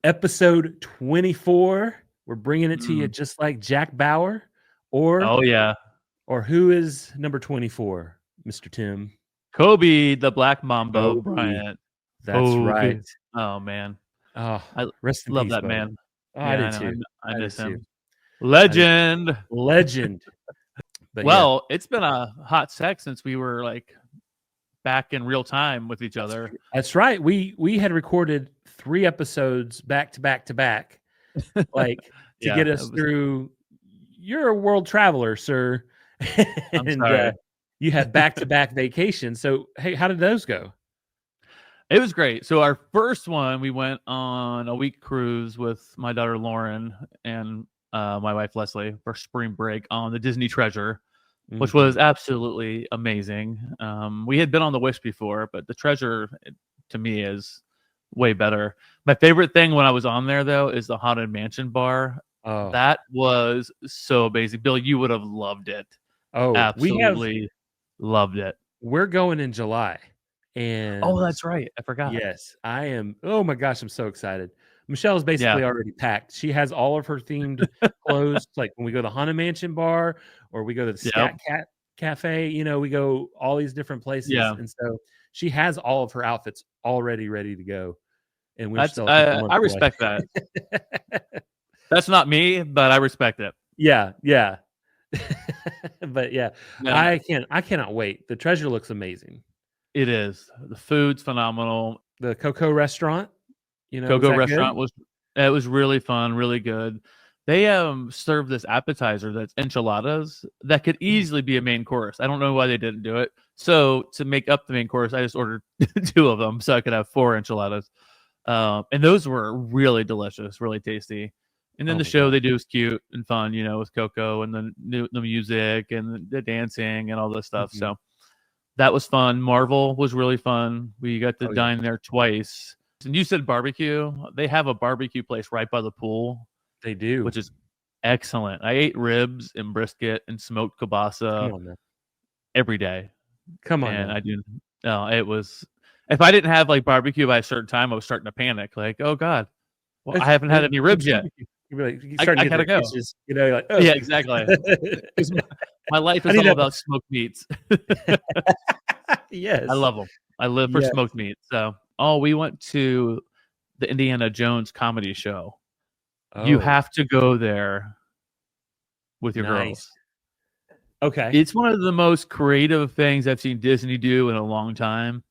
Episode 24. We're bringing it to you just like Jack Bauer, or Oh yeah, or who is number 24, Mr. Tim? Kobe, the Black Mamba Kobe. Bryant. That's right. Kobe. Oh man, Oh, I rest in love peace, that bud. man. Oh, I Yeah, I did know. too. I I did miss too. him. Legend. Legend. But yeah, Well, it's been a hot sec since we were like back in real time with each other. that's right. We had recorded 3 episodes back to back to back, like to Yeah, get us through. You're a world traveler, sir, I'm and sorry. you had back to back vacations. So hey, how did those go? It was great. So our first one, we went on a week cruise with my daughter Lauren and my wife Leslie for spring break on the Disney Treasure, which was absolutely amazing. We had been on the Wish before, but the Treasure to me is way better. My favorite thing when I was on there though is the Haunted Mansion bar. Oh, That was so amazing. Bill, you would have loved it. Absolutely loved it. we're going in July, and Oh, that's right. I forgot. yes, I am. Oh my gosh, I'm so excited. Michelle's basically already packed. She has all of her themed clothes. Like when we go to the Haunted Mansion bar or we go to the Scat Cat Cafe, we go all these different places. Yeah. And so she has all of her outfits already ready to go. And we're That's still a couple months I away. respect that. That's not me, but I respect it. Yeah. But yeah, no. I cannot wait. The Treasure looks amazing. It is. The food's phenomenal. The Coco restaurant, Coco restaurant was really fun, really good. They serve this appetizer that's enchiladas that could easily be a main course. I don't know why they didn't do it. So to make up the main course, I just ordered 2 of them so I could have 4 enchiladas. And those were really delicious, really tasty. And then the show they do is cute and fun, with Coco and the music and the dancing and all this stuff. So that was fun. Marvel was really fun. We got to dine there twice. And you said barbecue. They have a barbecue place right by the pool. They do, which is excellent. I ate ribs and brisket and smoked kielbasa every day. Come on, and I do. No, it was. If I didn't have like barbecue by a certain time, I was starting to panic. Like, oh god, well, I haven't had any ribs yet. You'd be like, I gotta go. Itches, you're like, oh. Yeah, exactly. My life is all about smoked meats. Yes, I love them. I live for smoked meat. So, we went to the Indiana Jones comedy show. Oh. You have to go there with your girls. Okay. It's one of the most creative things I've seen Disney do in a long time.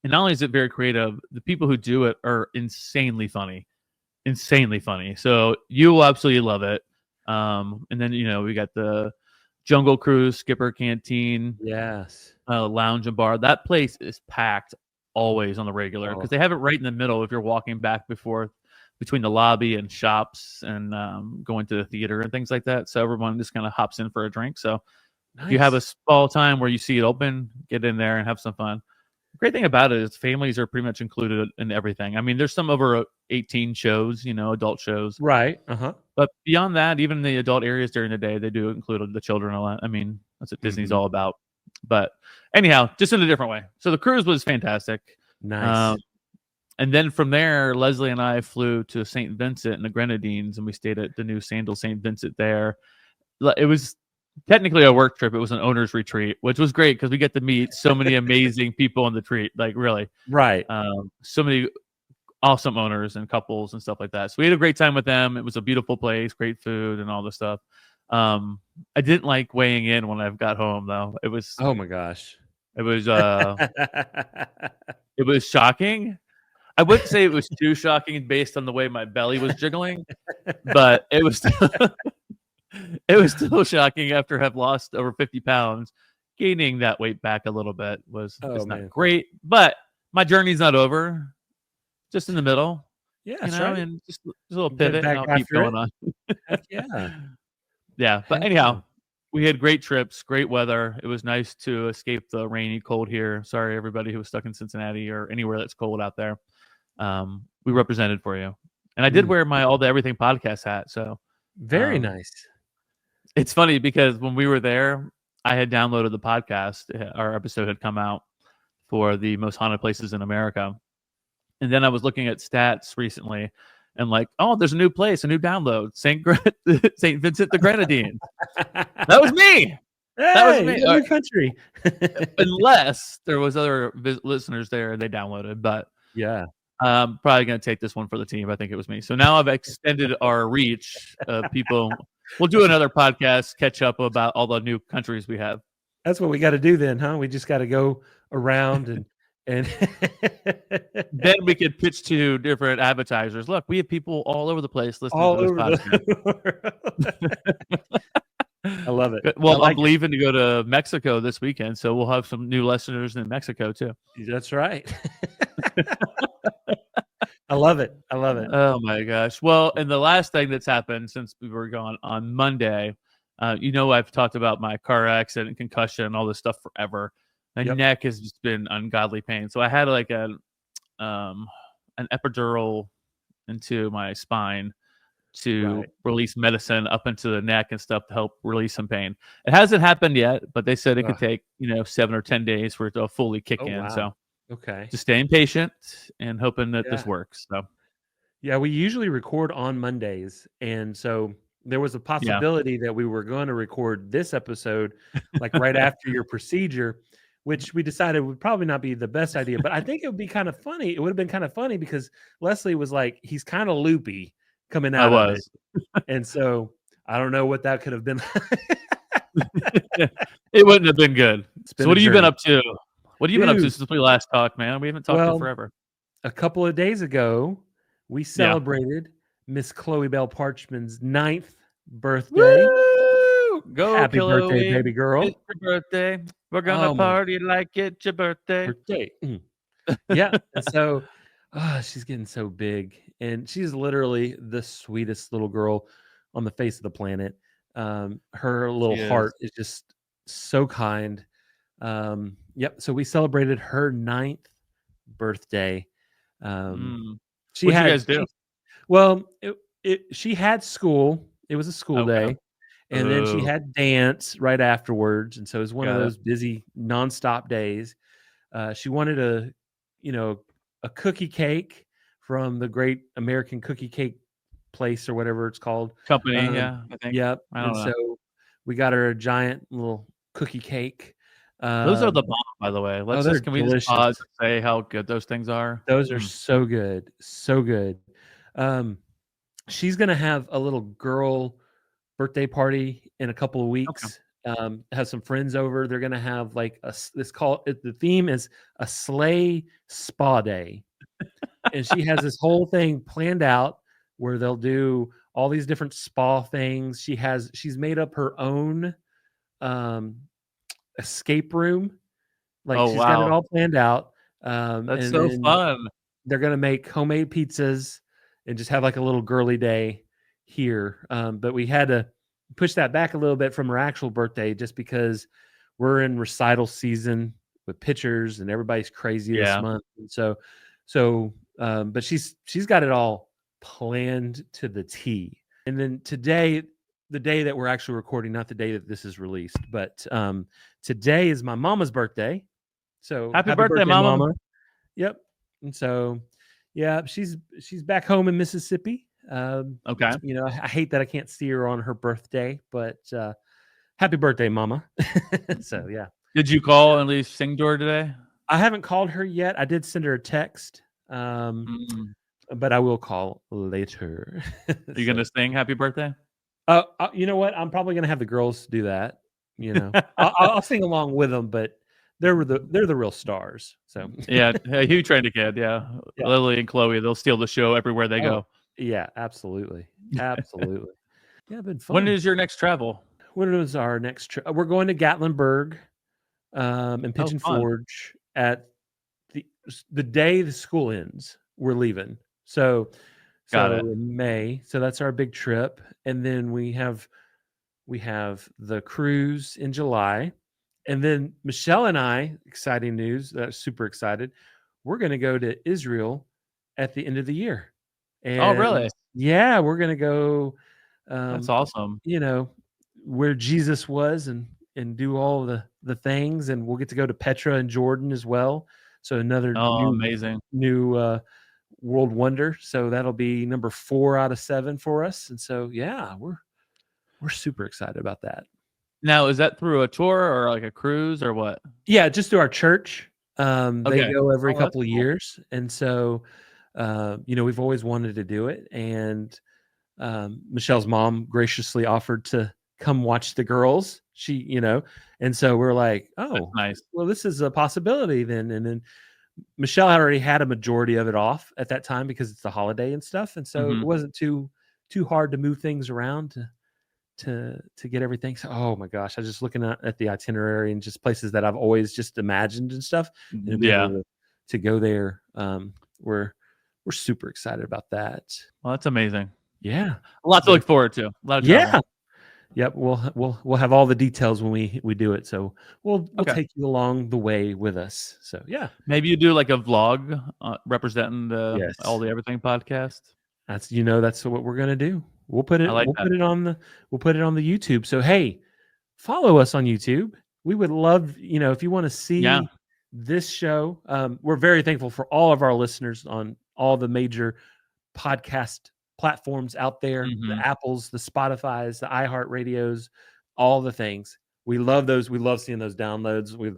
And not only is it very creative, the people who do it are insanely funny. So you will absolutely love it. And then, we got the Jungle Cruise, Skipper Canteen. Yes. Lounge and bar. That place is packed always on the regular because they have it right in the middle if you're walking back between the lobby and shops and going to the theater and things like that. So everyone just kind of hops in for a drink. So if you have a small time where you see it open, get in there and have some fun. The great thing about it is families are pretty much included in everything. I mean, there's some over 18 shows, adult shows. Right. But beyond that, even the adult areas during the day, they do include the children a lot. I mean, that's what Disney's all about. But anyhow, just in a different way. So the cruise was fantastic. Nice. And then from there, Leslie and I flew to St. Vincent and the Grenadines, and we stayed at the new Sandal St. Vincent there. It was technically a work trip. It was an owner's retreat, which was great because we get to meet so many amazing people on the retreat. Like really, right? So many awesome owners and couples and stuff like that. So we had a great time with them. It was a beautiful place, great food, and all this stuff. I didn't like weighing in when I got home though. It was oh my gosh. It was it was shocking. I wouldn't say it was too shocking based on the way my belly was jiggling, but it was still shocking after have lost over 50 pounds. Gaining that weight back a little bit was not great, but my journey's not over. Just in the middle. Yeah, that's right. And just a little pivot and I'll keep going on. Yeah. Yeah. But anyhow, we had great trips, great weather. It was nice to escape the rainy cold here. Sorry, everybody who was stuck in Cincinnati or anywhere that's cold out there. We represented for you. And I did wear my All the Everything podcast hat. So very nice. It's funny because when we were there, I had downloaded the podcast. Our episode had come out for the most haunted places in America. And then I was looking at stats recently, and like, oh, there's a new place, a new download, Saint Vincent the Grenadines. That was me. That was Hey, me. new country. Unless there was other listeners there and they downloaded, but yeah, I'm probably going to take this one for the team. I think it was me. So now I've extended our reach. People, we'll do another podcast, catch up about all the new countries we have. That's what we got to do then, huh? We just got to go around and then we could pitch to different advertisers. Look, we have people all over the place listening all to this over podcast. I love it. Well, I'm leaving to go to Mexico this weekend, so we'll have some new listeners in Mexico too. That's right. I love it. I love it. Oh my gosh. Well, and the last thing that's happened since we were gone on Monday, I've talked about my car accident and concussion and all this stuff forever. My neck has just been ungodly pain. So I had like an epidural into my spine to release medicine up into the neck and stuff to help release some pain. It hasn't happened yet, but they said it could take 7 or 10 days for it to fully kick in. Wow. So just staying patient and hoping that this works. So we usually record on Mondays, and so there was a possibility that we were going to record this episode like right after your procedure, which we decided would probably not be the best idea. But I think it would be kind of funny. It would have been kind of funny because Leslie was like, he's kind of loopy coming out of it. And so I don't know what that could have been. It wouldn't have been good. So what have you been up to? What have you been up to since we last talked, man? We haven't talked in forever. A couple of days ago, we celebrated Miss Chloe Bell Parchman's 9th birthday. Woo! Go, happy Chloe. Birthday, baby girl. It's your birthday. We're going to party like it's your birthday. Yeah. And so she's getting so big. And she's literally the sweetest little girl on the face of the planet. Her little heart is just so kind. So we celebrated her 9th birthday. What did you guys do? Well, she had school. It was a school day. And then she had dance right afterwards. And so it was one of those busy nonstop days. She wanted a cookie cake from the Great American Cookie Cake Place or whatever it's called. Company, I think. Yep. I don't know. So we got her a giant little cookie cake. Those are the bomb, by the way. Can we just pause and say how good those things are? Those are so good. So good. She's going to have a little girl birthday party in a couple of weeks. Have some friends over. They're going to have like the theme is a sleigh spa day. And she has this whole thing planned out where they'll do all these different spa things. She's made up her own escape room. She's got it all planned out. That's so fun. They're going to make homemade pizzas and just have like a little girly day here. But we had to push that back a little bit from her actual birthday just because we're in recital season with pictures and everybody's crazy this month. And but she's got it all planned to the T. And then today, the day that we're actually recording, not the day that this is released, but today is my mama's birthday. So happy birthday, mama. Yep. And so, she's back home in Mississippi. I hate that I can't see her on her birthday, but happy birthday, mama. So, yeah. Did you call and at least sing to her today? I haven't called her yet. I did send her a text, but I will call later. Are you going to sing happy birthday? You know what? I'm probably going to have the girls do that. I'll sing along with them, but they're the real stars. So you trained a kid. Yeah. Lily and Chloe, they'll steal the show everywhere they go. Yeah, absolutely. Yeah, been fun. When is your next travel? When is our next trip? We're going to Gatlinburg and Pigeon Forge at the day the school ends. We're leaving. So in May. So that's our big trip. And then we have the cruise in July. And then Michelle and I, exciting news, super excited. We're going to go to Israel at the end of the year. And, really? Yeah, we're going to go. That's awesome. Where Jesus was and do all the things. And we'll get to go to Petra and Jordan as well. So another amazing new world wonder. So that'll be number 4 out of 7 for us. And so, yeah, we're super excited about that. Now, is that through a tour or like a cruise or what? Yeah, just through our church. Okay. They go every couple of cool. years. And so, we've always wanted to do it. And Michelle's mom graciously offered to come watch the girls. And so we're like, oh, nice. Well, this is a possibility then. And then Michelle had already had a majority of it off at that time because it's the holiday and stuff. And so it wasn't too hard to move things around to get everything. So, oh my gosh, I was just looking at the itinerary and just places that I've always just imagined and stuff. And to be able to go there, we're super excited about that. Well, that's amazing. Yeah, a lot to look forward to. A lot of travel. Yep. We'll have all the details when we do it. So we'll take you along the way with us. So yeah, maybe you do like a vlog representing all the Everything podcast. That's that's what we're gonna do. We'll put it. Put it on the YouTube. So hey, follow us on YouTube. We would love if you want to see this show. We're very thankful for all of our listeners on all the major podcast platforms out there, the Apples, the Spotifys, the iHeartRadios, all the things. We love those. We love seeing those downloads. We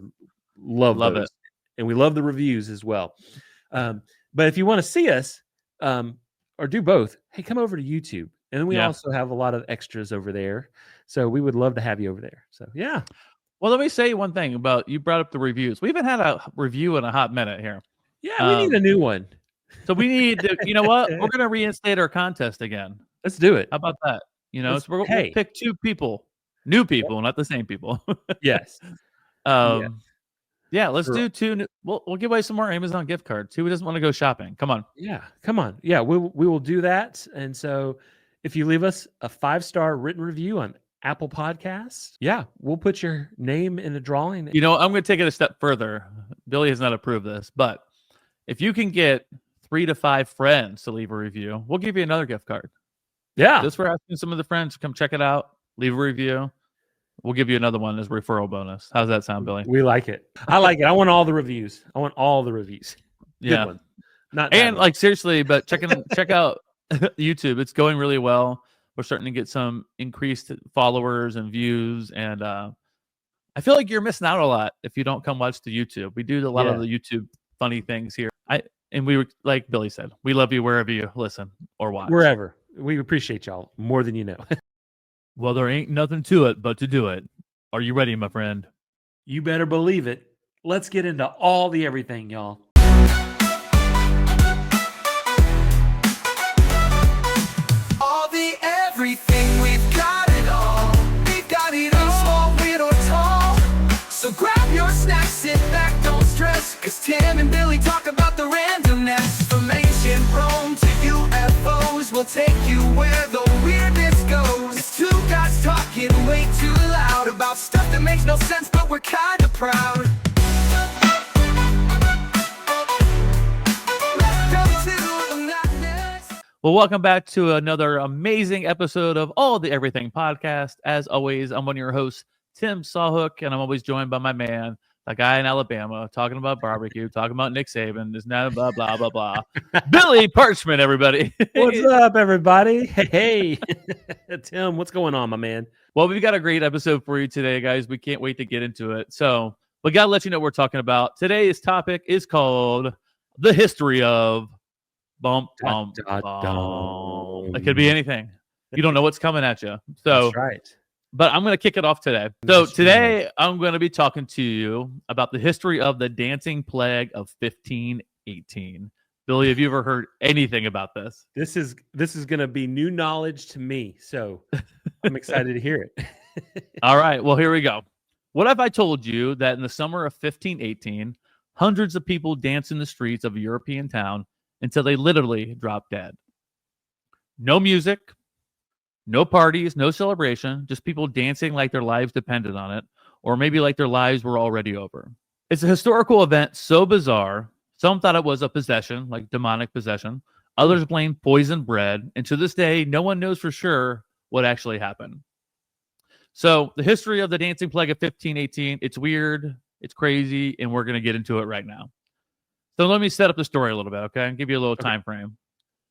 love those. It. And we love the reviews as well. But if you want to see us or do both, hey, come over to YouTube. And then we also have a lot of extras over there. So we would love to have you over there. So yeah. Well, let me say one thing about, you brought up the reviews. We haven't had a review in a hot minute here. Yeah, we need a new one. So we need to, you know what? We're going to reinstate our contest again. Let's do it. How about that? So we'll pick 2 people, new people, not the same people. Yes. Yeah, let's do 2. We'll give away some more Amazon gift cards. Who doesn't want to go shopping? Come on. Yeah, come on. Yeah, we will do that. And so if you leave us a 5-star written review on Apple Podcasts, we'll put your name in a drawing. I'm going to take it a step further. Billy has not approved this, but if you can get 3 to 5 friends to leave a review, we'll give you another gift card. Yeah. Just for asking some of the friends to come check it out, leave a review. We'll give you another one as referral bonus. How's that sound, Billy? We like it. I like it. I want all the reviews. Yeah. Good one. Like seriously, but check out YouTube. It's going really well. We're starting to get some increased followers and views, and I feel like you're missing out a lot if you don't come watch the YouTube. We do a lot of the YouTube funny things here. And we were, like Billy said, we love you wherever you listen or watch. Wherever. We appreciate y'all more than you know. Well, there ain't nothing to it but to do it. Are you ready, my friend? You better believe it. Let's get into all the everything, y'all. All the everything, we've got it all. We've got it all, small, weird, or tall. So grab your snacks, sit back, don't stress. Cause Tim and Billy talk about the randomness. Trepanation, Rome to UFOs. We'll take you where the weirdness goes. It's 2 guys talking way too loud about stuff that makes no sense, but we're kinda proud. Well, welcome back to another amazing episode of All the Everything podcast. As always, I'm one of your hosts, Tim Sawhook, and I'm always joined by my man, the guy in Alabama, talking about barbecue, talking about Nick Saban, is now blah, blah, blah, blah. Billy Parchment, everybody. What's up, everybody? Hey. Tim, what's going on, my man? Well, we've got a great episode for you today, guys. We can't wait to get into it. So we got to let you know what we're talking about. Today's topic is called The History of Bump, bump, bump. It could be anything. You don't know what's coming at you. So, that's right. But I'm going to kick it off today. So today I'm going to be talking to you about the history of the dancing plague of 1518. Billy, have you ever heard anything about this? This is going to be new knowledge to me. So I'm excited to hear it. All right. Well, here we go. What if I told you that in the summer of 1518, hundreds of people danced in the streets of a European town until they literally dropped dead? No music, no parties, no celebration, just people dancing like their lives depended on it, or maybe like their lives were already over. It's a historical event so bizarre, some thought it was a possession, like demonic possession. Others blamed poisoned bread, and to this day, no one knows for sure what actually happened. So the history of the dancing plague of 1518, it's weird, it's crazy, and we're going to get into it right now. So let me set up the story a little bit, okay? Give you a little time frame.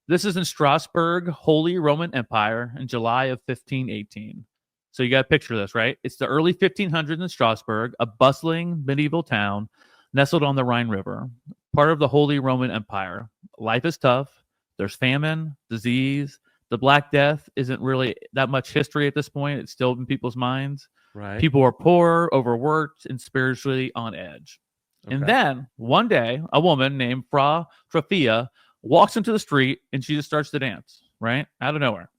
This is in Strasbourg, Holy Roman Empire, in July of 1518. So you got to picture this, right? It's the early 1500s in Strasbourg, a bustling medieval town nestled on the Rhine River, part of the Holy Roman Empire. Life is tough. There's famine, disease. The Black Death isn't really that much history at this point. It's still in people's minds. Right. People are poor, overworked, and spiritually on edge. Okay. And then one day, a woman named Frau Trafia walks into the street and she just starts to dance, right? Out of nowhere.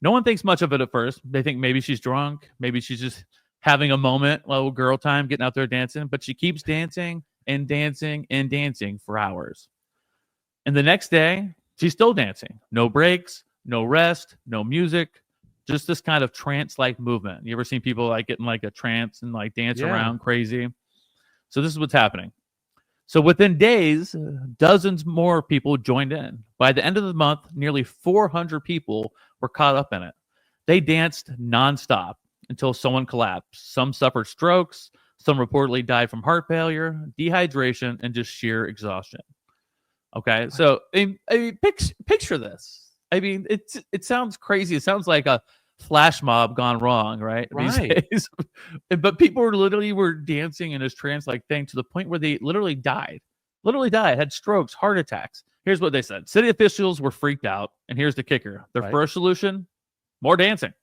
No one thinks much of it at first. They think maybe she's drunk. Maybe she's just having a moment, little girl time, getting out there dancing. But she keeps dancing and dancing and dancing for hours. And the next day, she's still dancing. No breaks, no rest, no music. Just this kind of trance-like movement. You ever seen people like get in like a trance and like dance around crazy? So this is what's happening. So within days, dozens more people joined in. By the end of the month, nearly 400 people were caught up in it. They danced nonstop until someone collapsed. Some suffered strokes. Some reportedly died from heart failure, dehydration, and just sheer exhaustion. Okay, so I mean, picture this. I mean, it sounds crazy. It sounds like a flash mob gone wrong, right? These days. But people were dancing in this trance-like thing to the point where they literally died, had strokes, heart attacks. Here's what they said. City officials were freaked out. And here's the kicker. Their first solution, more dancing.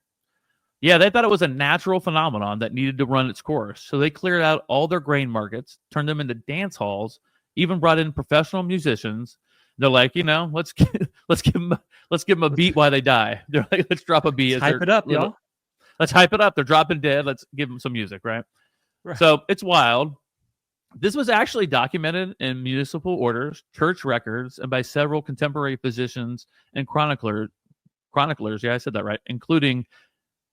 Yeah, they thought it was a natural phenomenon that needed to run its course. So they cleared out all their grain markets, turned them into dance halls, even brought in professional musicians. They're like, let's give them a beat while they die. They're like, let's drop a beat. Let's hype it up, y'all. Let's hype it up. They're dropping dead. Let's give them some music, right? So it's wild. This was actually documented in municipal orders, church records, and by several contemporary physicians and chroniclers. Yeah, I said that right. Including,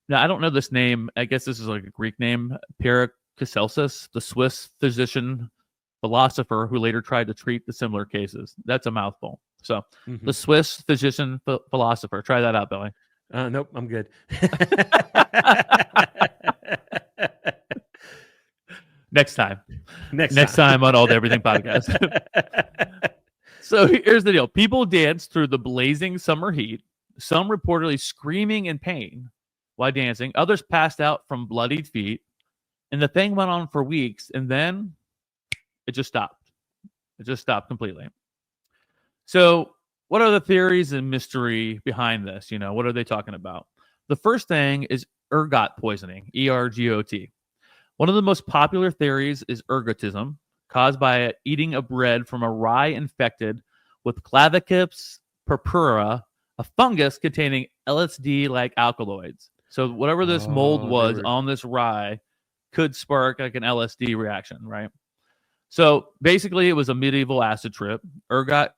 now I don't know this name. I guess this is like a Greek name, Paracelsus, the Swiss philosopher who later tried to treat the similar cases. That's a mouthful. So the Swiss physician philosopher. Try that out, Billy. Nope, I'm good. Next time on All the Everything podcast. So here's the deal. People danced through the blazing summer heat, some reportedly screaming in pain while dancing. Others passed out from bloodied feet. And the thing went on for weeks. And then it just stopped. It just stopped completely. So what are the theories and mystery behind this? What are they talking about? The first thing is ergot poisoning, ERGOT. One of the most popular theories is ergotism, caused by eating a bread from a rye infected with Clavicus purpura, a fungus containing LSD-like alkaloids. So whatever this mold was on this rye could spark like an LSD reaction, right? So basically, it was a medieval acid trip. Ergot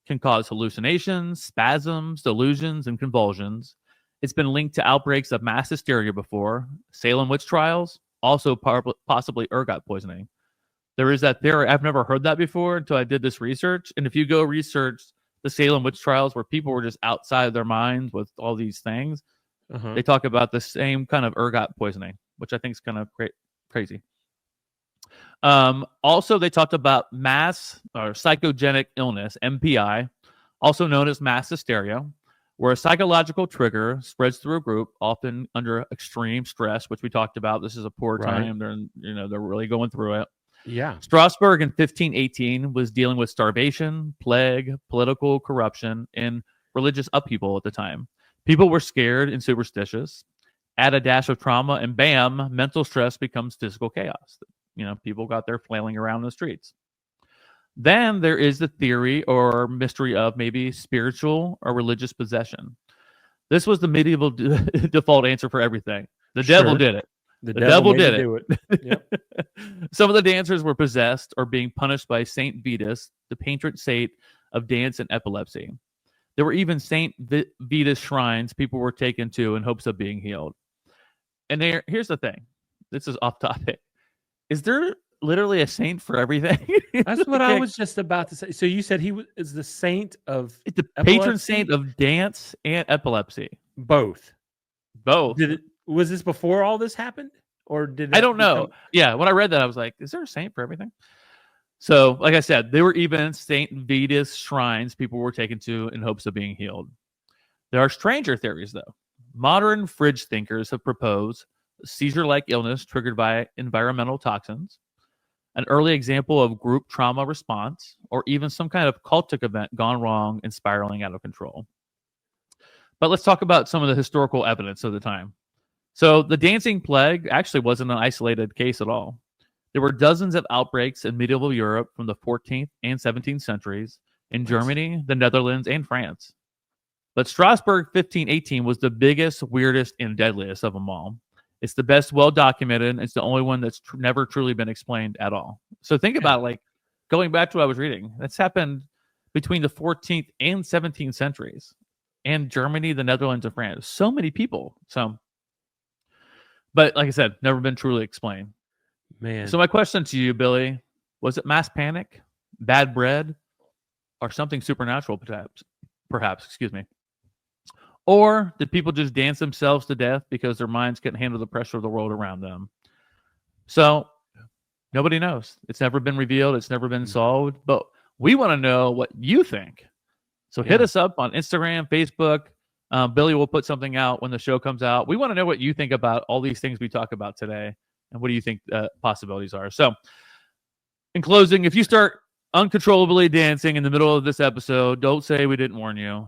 can cause hallucinations, spasms, delusions, and convulsions. It's been linked to outbreaks of mass hysteria before. Salem witch trials, also possibly ergot poisoning. There is that theory. I've never heard that before until I did this research. And if you go research the Salem witch trials where people were just outside of their minds with all these things, they talk about the same kind of ergot poisoning, which I think is kind of crazy. Also, they talked about mass or psychogenic illness, MPI, also known as mass hysteria, where a psychological trigger spreads through a group, often under extreme stress, which we talked about. This is a poor time. They're really going through it. Yeah. Strasbourg in 1518 was dealing with starvation, plague, political corruption, and religious upheaval at the time. People were scared and superstitious. Add a dash of trauma, and bam, mental stress becomes physical chaos. People got there flailing around in the streets. Then there is the theory or mystery of maybe spiritual or religious possession. This was the medieval default answer for everything. The devil did it. The devil did it. Yep. Some of the dancers were possessed or being punished by Saint Vitus, the patron saint of dance and epilepsy. There were even Saint Vitus shrines people were taken to in hopes of being healed. And here's the thing. This is off topic. Is there literally a saint for everything? That's what I was just about to say. So you said is the saint of the patron saint of dance and epilepsy. Both. Was this before all this happened? Or did it I don't know. Yeah, when I read that, I was like, is there a saint for everything? So, like I said, there were even St. Vitus shrines people were taken to in hopes of being healed. There are stranger theories, though. Modern fridge thinkers have proposed seizure-like illness triggered by environmental toxins, an early example of group trauma response, or even some kind of cultic event gone wrong and spiraling out of control. But let's talk about some of the historical evidence of the time. So the dancing plague actually wasn't an isolated case at all. There were dozens of outbreaks in medieval Europe from the 14th and 17th centuries in Germany, the Netherlands, and France. But Strasbourg 1518 was the biggest, weirdest, and deadliest of them all. It's the best well-documented. It's the only one that's never truly been explained at all. So think about, like, going back to what I was reading. That's happened between the 14th and 17th centuries. And Germany, the Netherlands, and France. So many people. But like I said, never been truly explained. Man. So my question to you, Billy, was it mass panic, bad bread, or something supernatural, perhaps, excuse me? Or did people just dance themselves to death because their minds couldn't handle the pressure of the world around them? So nobody knows. It's never been revealed. It's never been solved. But we want to know what you think. So hit us up on Instagram, Facebook. Billy will put something out when the show comes out. We want to know what you think about all these things we talk about today. And what do you think possibilities are? So in closing, if you start uncontrollably dancing in the middle of this episode, don't say we didn't warn you,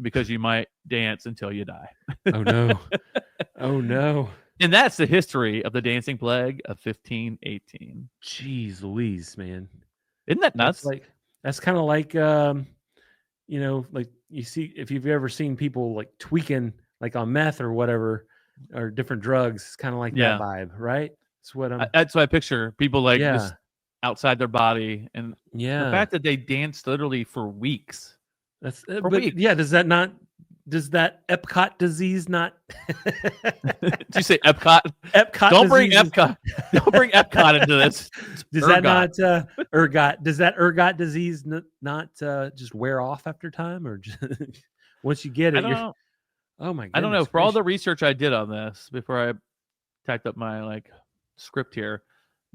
because you might dance until you die. Oh, no. Oh, no. And that's the history of the dancing plague of 1518. Jeez Louise, man. Isn't that nuts? That's kind of like, like you see, if you've ever seen people like tweaking, like on meth or whatever, or different drugs, it's kind of like that vibe, right? That's what I picture. People like just outside their body. And the fact that they danced literally for weeks. Does that Epcot disease not? Did you say Epcot? Epcot. Don't bring Epcot. Don't bring Epcot into this. Does that not ergot? Does that ergot disease not just wear off after time, or just, once you get it? Oh my goodness, I don't know. For all the research I did on this before I typed up my script here,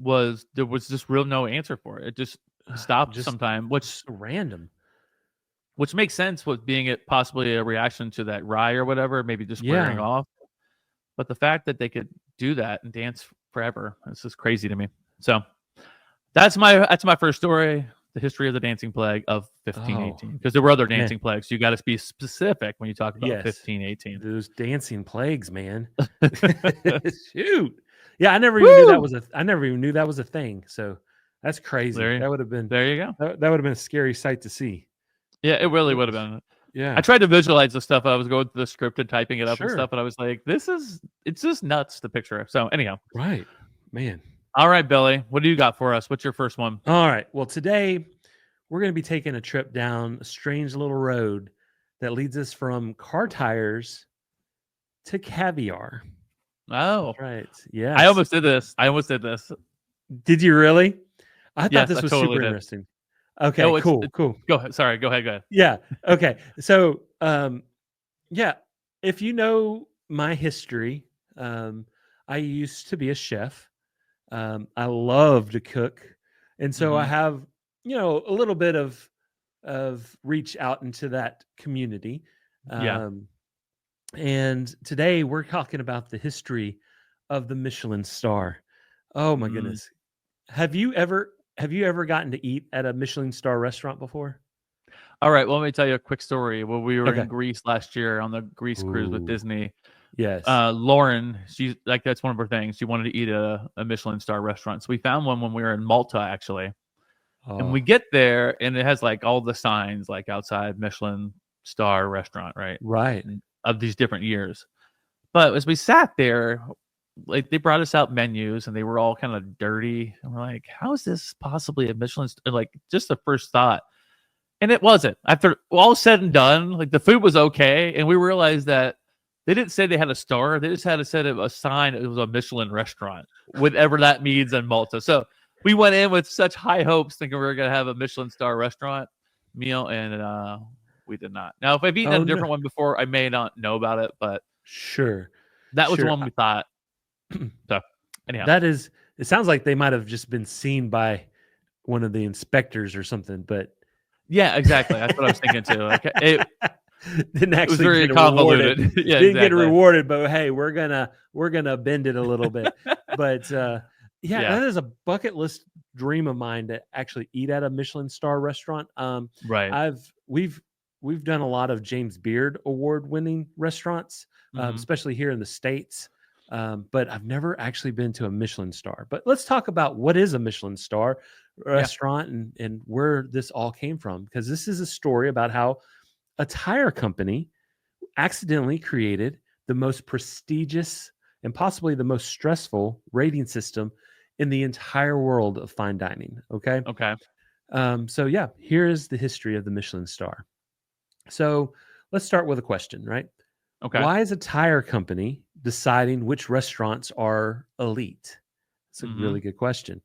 there was just real no answer for it. It just stopped sometime, which random. Which makes sense with being it possibly a reaction to that rye or whatever, maybe just wearing off. But the fact that they could do that and dance forever, it's just crazy to me. So that's my first story, the history of the dancing plague of 1518. Because there were other dancing plagues. You got to be specific when you talk about 1518. Those dancing plagues, man. Shoot. Yeah, I never even knew that was a thing. So that's crazy. That would have been there. You go. That would have been a scary sight to see. Yeah, it really would have been. Yeah. I tried to visualize the stuff. I was going through the script and typing it up and stuff, and I was like, it's just nuts to picture. So anyhow. Right. Man. All right, Billy. What do you got for us? What's your first one? All right. Well, today we're going to be taking a trip down a strange little road that leads us from car tires to caviar. Oh. Right. Yeah. I almost did this. Did you really? I thought this was super interesting. Okay, cool. Go ahead. Sorry, go ahead. Yeah. Okay. So, if you know my history, I used to be a chef. I love to cook. And so I have, a little bit of reach out into that community. And today we're talking about the history of the Michelin star. Oh my goodness. Have you ever gotten to eat at a Michelin star restaurant before? All right. Well, let me tell you a quick story. Well, we were in Greece last year on the Greece cruise with Disney. Yes. Lauren, she's like, that's one of her things. She wanted to eat a Michelin star restaurant. So we found one when we were in Malta, actually. And we get there and it has like all the signs like outside Michelin star restaurant, right? Right. Of these different years. But as we sat there, like they brought us out menus and they were all kind of dirty. And we're like, how is this possibly a Michelin? Like just the first thought. And it wasn't. After all said and done, like the food was okay. And we realized that they didn't say they had a star. They just had a set of a sign. It was a Michelin restaurant, whatever that means in Malta. So we went in with such high hopes thinking we were going to have a Michelin star restaurant meal. And we did not. Now, if I've eaten a different one before, I may not know about it, but sure. That was the one we thought. So anyhow, it sounds like they might have just been seen by one of the inspectors or something, but yeah, exactly. That's what I was thinking too. Like it didn't was actually very get rewarded. convoluted. Yeah, Didn't get exactly. rewarded, but hey, we're gonna bend it a little bit. But yeah, Yeah. that is a bucket list dream of mine to actually eat at a Michelin star restaurant. Right. We've done a lot of James Beard award winning restaurants, Mhm. especially here in the States. But I've never actually been to a Michelin star. But let's talk about what is a Michelin star restaurant and where this all came from, because this is a story about how a tire company accidentally created the most prestigious and possibly the most stressful rating system in the entire world of fine dining. Okay. Okay. So, yeah, here is the history of the Michelin star. So, let's start with a question, right? Okay. Why is a tire company deciding which restaurants are elite? It's a really good question.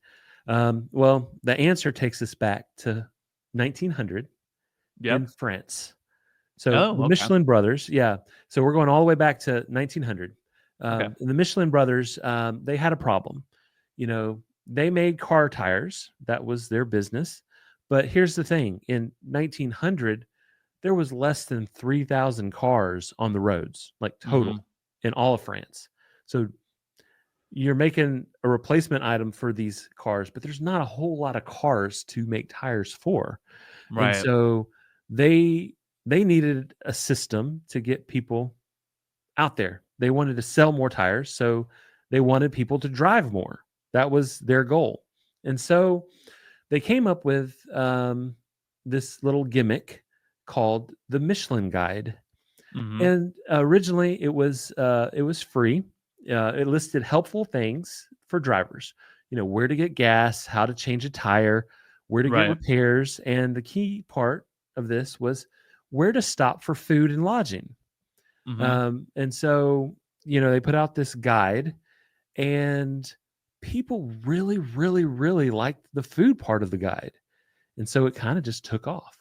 Well, the answer takes us back to 1900 Yep. in France. So Oh, the okay. Michelin brothers, yeah. So we're going all the way back to 1900. Okay. And the Michelin brothers, they had a problem. You know, they made car tires. That was their business. But here's the thing: in 1900, there was less than 3,000 cars on the roads, like Mhm. total in all of France. So you're making a replacement item for these cars, but there's not a whole lot of cars to make tires for. And Right. so they they needed a system to get people out there. They wanted to sell more tires, so they wanted people to drive more. That was their goal. And so they came up with this little gimmick called the Michelin Guide. Mhm. And originally, it was free. It listed helpful things for drivers. You know, where to get gas, how to change a tire, where to get Right. repairs, and the key part of this was where to stop for food and lodging. Mhm. And so, you know, they put out this guide, and people really, really, really liked the food part of the guide, and so it kind of just took off.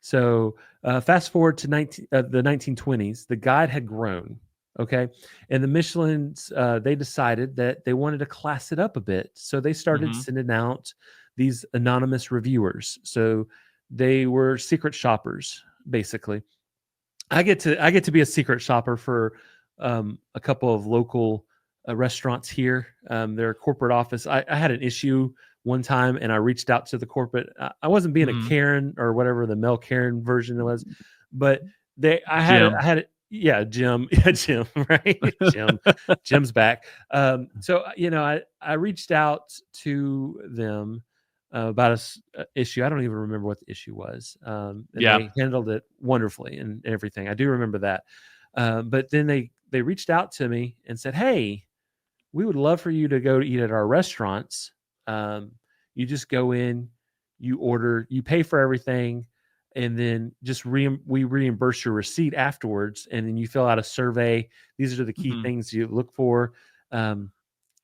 So fast forward to the 1920s, the guide had grown. Okay. And the Michelin's, they decided that they wanted to class it up a bit. So they started Mhm. sending out these anonymous reviewers. So they were secret shoppers, basically. I get to be a secret shopper for a couple of local restaurants here. Their corporate office. I had an issue one time, and I reached out to the corporate. I wasn't being a Mhm. Karen or whatever the Mel Karen version was, but Jim. I had it. Yeah, Jim. Yeah, Jim. Right, Jim. Jim's back. So you know, I reached out to them about a issue. I don't even remember what the issue was, and Yeah. they handled it wonderfully and everything. I do remember that. But then they reached out to me and said, "Hey, we would love for you to go to eat at our restaurants. You just go in, you order, you pay for everything, and then just we reimburse your receipt afterwards, and then you fill out a survey. These are the key Mhm. things you look for." Um,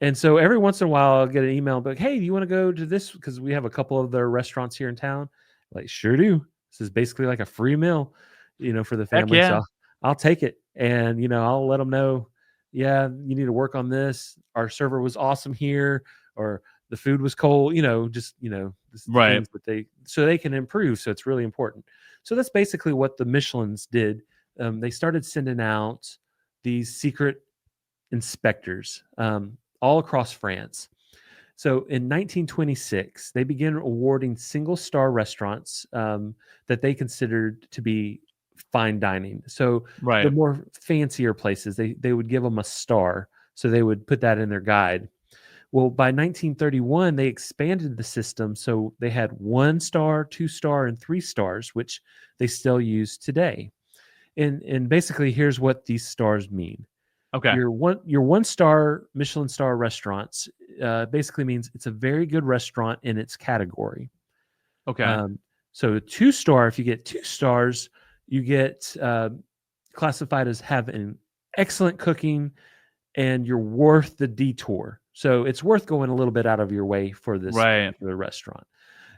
and so every once in a while, I'll get an email, but hey, do you want to go to this? Because we have a couple of their restaurants here in town. Like, sure do. This is basically like a free meal, you know, for the Heck family. yeah. So I'll take it, and you know, I'll let them know, yeah, you need to work on this. Our server was awesome here, or the food was cold. You know, just this is the Right. things that they can improve. So it's really important. So that's basically what the Michelin's did. They started sending out these secret inspectors all across France. So in 1926, they began awarding single star restaurants that they considered to be fine dining. So the Right. more fancier places, they would give them a star. So they would put that in their guide. Well, by 1931, they expanded the system. So they had 1 star, 2 star, and 3 stars, which they still use today. And basically, here's what these stars mean. Okay. Your 1 star Michelin star restaurants basically means it's a very good restaurant in its category. Okay. Um, so 2 star, if you get 2 stars, you get classified as having excellent cooking, and you're worth the detour. So it's worth going a little bit out of your way for this Right. particular restaurant.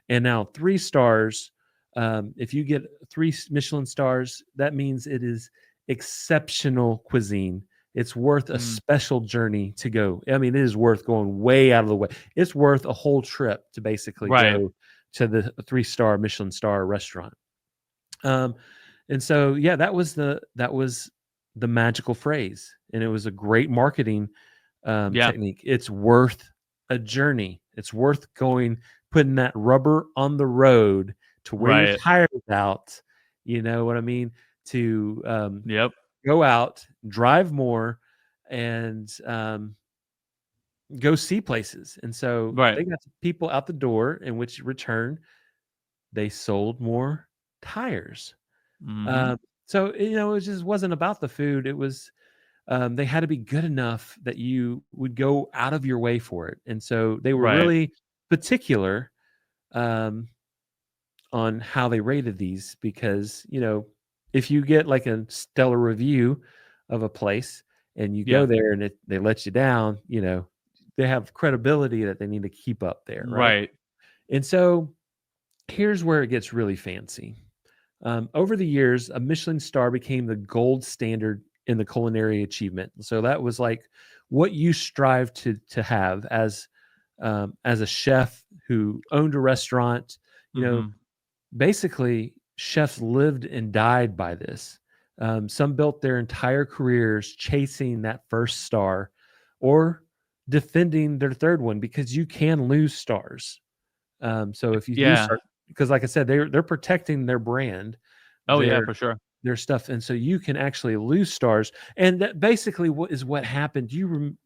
And now 3 stars, if you get 3 Michelin stars, that means it is exceptional cuisine It's worth a special journey to go. I mean, it is worth going way out of the way. It's worth a whole trip to basically go to the 3-star Michelin star restaurant. And so, yeah, that was the magical phrase, and it was a great marketing technique. It's worth a journey. It's worth going, putting that rubber on the road to wear your tires out. You know what I mean? To go out, drive more, and go see places. And so they got people out the door, in which return they sold more tires. So it just wasn't about the food. It was they had to be good enough that you would go out of your way for it. And so they were really particular on how they rated these, because if you get like a stellar review of a place and you go there and they let you down, they have credibility that they need to keep up there, right? And so here's where it gets really fancy. Over the years, a Michelin star became the gold standard in the culinary achievement. So that was like what you strive to have as a chef who owned a restaurant. Basically, chefs lived and died by this. Some built their entire careers chasing that first star, or defending their third one, because you can lose stars. So if you do start, because like I said, they're protecting their brand. For sure. Their stuff, and so you can actually lose stars, and that basically what happened. In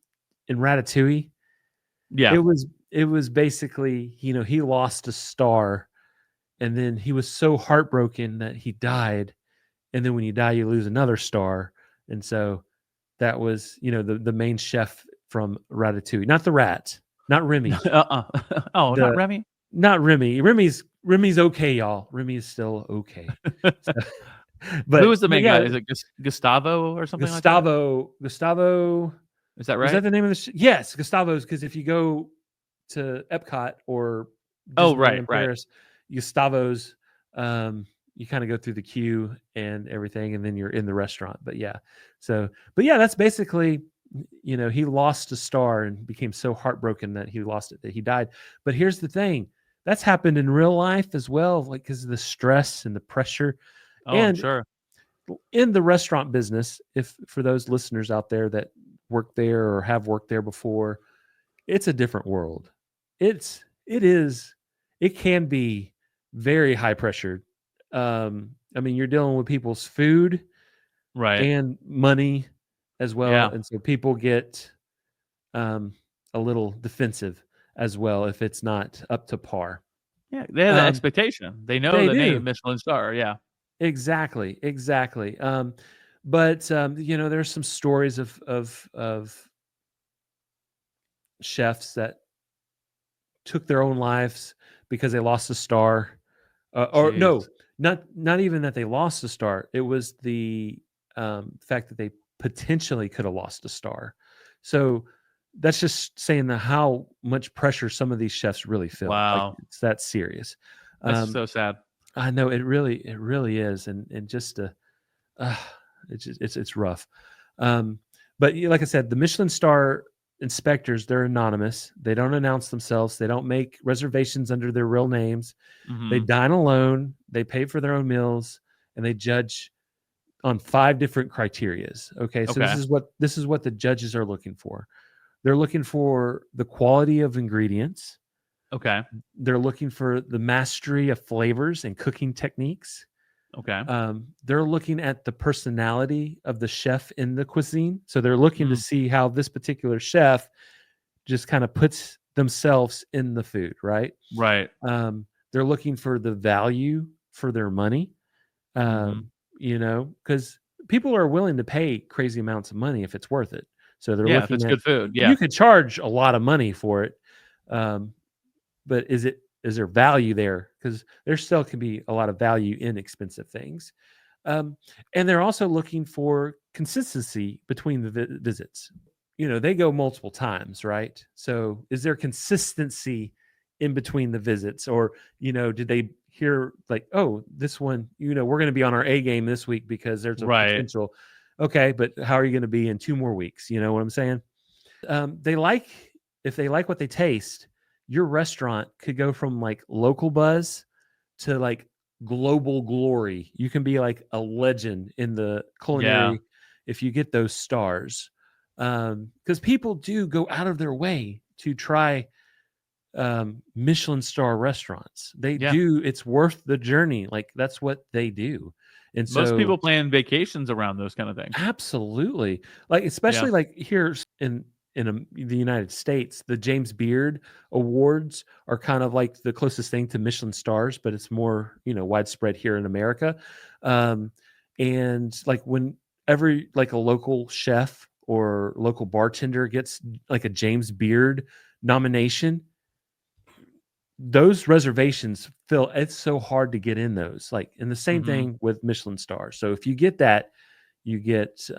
Ratatouille? Yeah, it was basically he lost a star, and then he was so heartbroken that he died, and then when you die, you lose another star, and so that was the main chef from Ratatouille, not the rat, not Remy. Not Remy. Not Remy. Remy's okay, y'all. Remy is still okay. But who was the main guy? Is it Gustavo or something like that? Gustavo. Is that right? Is that the name of the yes, Gustavo's, because if you go to Epcot or Paris, Gustavo's, you kind of go through the queue and everything, and then you're in the restaurant. But that's basically, he lost a star and became so heartbroken that he lost it, that he died. But here's the thing. That's happened in real life as well, like because of the stress and the pressure. And sure. In the restaurant business, if for those listeners out there that work there or have worked there before, it's a different world. It can be very high pressured. I mean, you're dealing with people's food, and money as well, and so people get a little defensive as well if it's not up to par. Yeah, they have the expectation. They know the name Michelin star. Yeah. Exactly. But there's some stories of chefs that took their own lives because they lost a star, or no, not even that they lost a star. It was the fact that they potentially could have lost a star. So that's just saying how much pressure some of these chefs really feel. Wow, like it's that serious. That's so sad. I know it really is, and just it's rough. But like I said, the Michelin star inspectors, they're anonymous. They don't announce themselves. They don't make reservations under their real names. They dine alone. They pay for their own meals, and they judge on 5 different criterias. Okay, so this is what the judges are looking for. They're looking for the quality of ingredients. Okay. They're looking for the mastery of flavors and cooking techniques. Okay. They're looking at the personality of the chef in the cuisine. So they're looking to see how this particular chef just kind of puts themselves in the food, right? Right. They're looking for the value for their money, because people are willing to pay crazy amounts of money if it's worth it. So they're looking if it's at good food. Yeah. You could charge a lot of money for it. But is there value there? Because there still can be a lot of value in expensive things. And they're also looking for consistency between the visits. They go multiple times, right? So is there consistency in between the visits? Or, did they hear like, oh, this one, we're going to be on our A game this week because there's a potential. Okay, but how are you going to be in 2 more weeks? You know what I'm saying? They like if they like what they taste, your restaurant could go from like local buzz to like global glory. You can be like a legend in the Yeah. culinary if you get those stars. Because people do go out of their way to try Michelin star restaurants. They Yeah. do. It's worth the journey. Like that's what they do. And Most so people plan vacations around those kind of things. absolutely, like especially Yeah. like here the United States, the James Beard Awards are kind of like the closest thing to Michelin stars, but it's more widespread here in America. And like when every like a local chef or local bartender gets like a James Beard nomination, those reservations fill. It's so hard to get in those. Like, and the same Mm-hmm. thing with Michelin stars. So if you get that, you get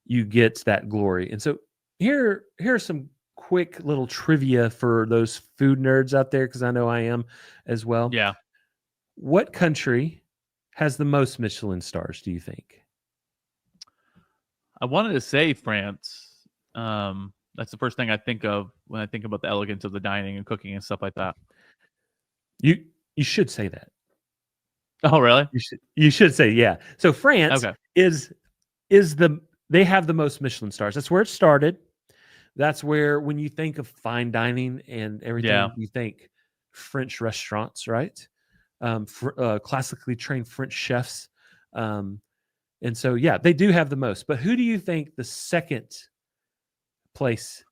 that glory. And so here's some quick little trivia for those food nerds out there, because I know I am as well. Yeah. What country has the most Michelin stars, do you think? I wanted to say France. That's the first thing I think of when I think about the elegance of the dining and cooking and stuff like that. You should say that. Oh, really? You should say, yeah. So France Okay. they have the most Michelin stars. That's where it started. That's where, when you think of fine dining and everything, you think French restaurants, right? Classically trained French chefs. And so, yeah, they do have the most. But who do you think the second place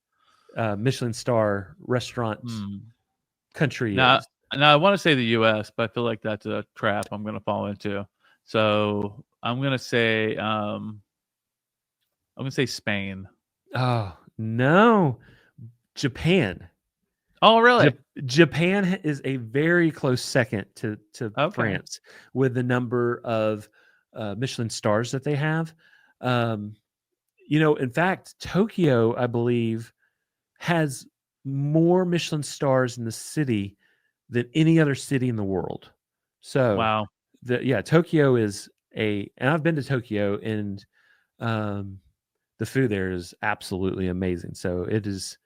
Michelin star restaurant country is? Now, I want to say the U.S., but I feel like that's a trap I'm going to fall into. So I'm going to say Spain. Oh, no. Japan. Oh, really? Japan is a very close second to France with the number of Michelin stars that they have. In fact, Tokyo, I believe, has more Michelin stars in the city than any other city in the world. So, wow. Tokyo is and I've been to Tokyo, and the food there is absolutely amazing. So it is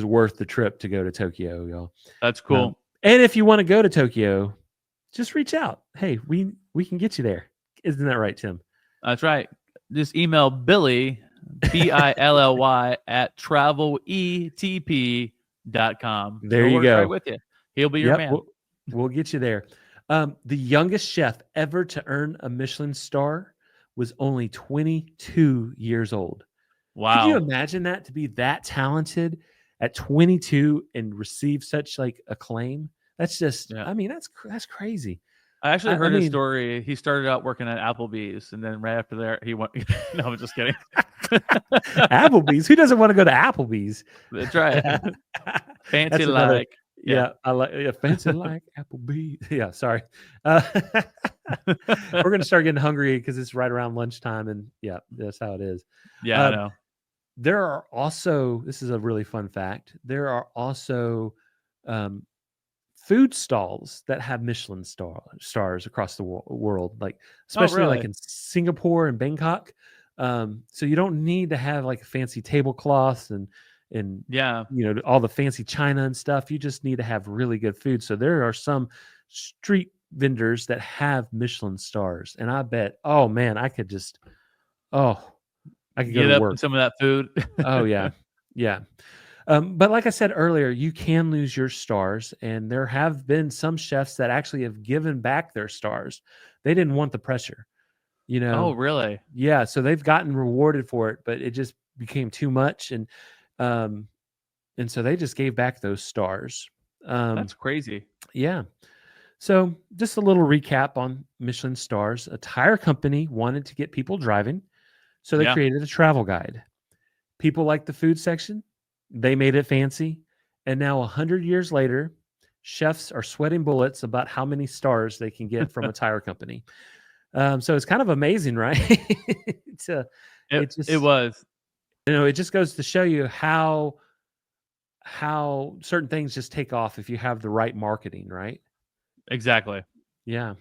worth the trip to go to Tokyo, y'all. That's cool. And if you want to go to Tokyo, just reach out. Hey, we can get you there. Isn't that right, Tim? That's right. Just email Billy, Billy, at traveletp.com. There you go. Right with you. He'll be your man. We'll get you there. The youngest chef ever to earn a Michelin star was only 22 years old. Wow. Could you imagine that, to be that talented at 22 and receive such like acclaim? That's just, I mean, that's crazy. I actually heard his story. He started out working at Applebee's, and then right after that, he went. No, I'm just kidding. Applebee's? Who doesn't want to go to Applebee's? That's right. Fancy like. Fancy like Applebee's. Yeah, sorry. We're gonna start getting hungry because it's right around lunchtime, and that's how it is. Yeah, I know. There are also, this is a really fun fact, there are also food stalls that have Michelin stars across the world, like especially like in Singapore and Bangkok. So you don't need to have like fancy tablecloths and all the fancy china and stuff. You just need to have really good food. So there are some street vendors that have Michelin stars, and I bet, oh man, I could go to work. Some of that food. Oh yeah. But like I said earlier, you can lose your stars, and there have been some chefs that actually have given back their stars. They didn't want the pressure, Oh, really? Yeah, so they've gotten rewarded for it, but it just became too much, and so they just gave back those stars. That's crazy. Yeah. So just a little recap on Michelin stars. A tire company wanted to get people driving, so they created a travel guide. People liked the food section. They made it fancy. And now 100 years later, chefs are sweating bullets about how many stars they can get from a tire company. So it's kind of amazing, right? It was. It just goes to show you how certain things just take off if you have the right marketing, right? Exactly. Yeah.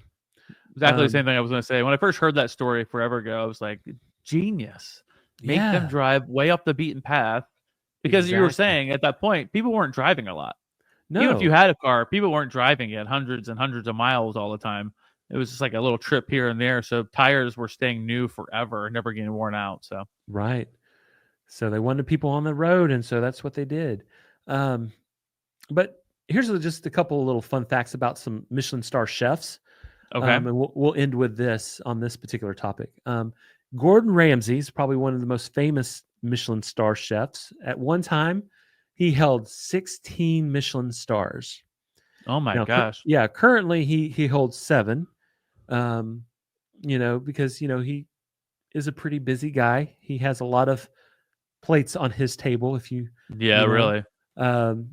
Exactly the same thing I was going to say. When I first heard that story forever ago, I was like, genius. Make them drive way up the beaten path. Because you were saying at that point, people weren't driving a lot. No. Even if you had a car, people weren't driving it hundreds and hundreds of miles all the time. It was just like a little trip here and there. So tires were staying new forever, never getting worn out. So right. So they wanted people on the road, and so that's what they did. But here's just a couple of little fun facts about some Michelin star chefs. Okay. And we'll end with this on this particular topic. Gordon Ramsay is probably one of the most famous Michelin star chefs. At one time, he held 16 Michelin stars. Oh my gosh. Currently he holds 7. Because he is a pretty busy guy. He has a lot of plates on his table, if you really. So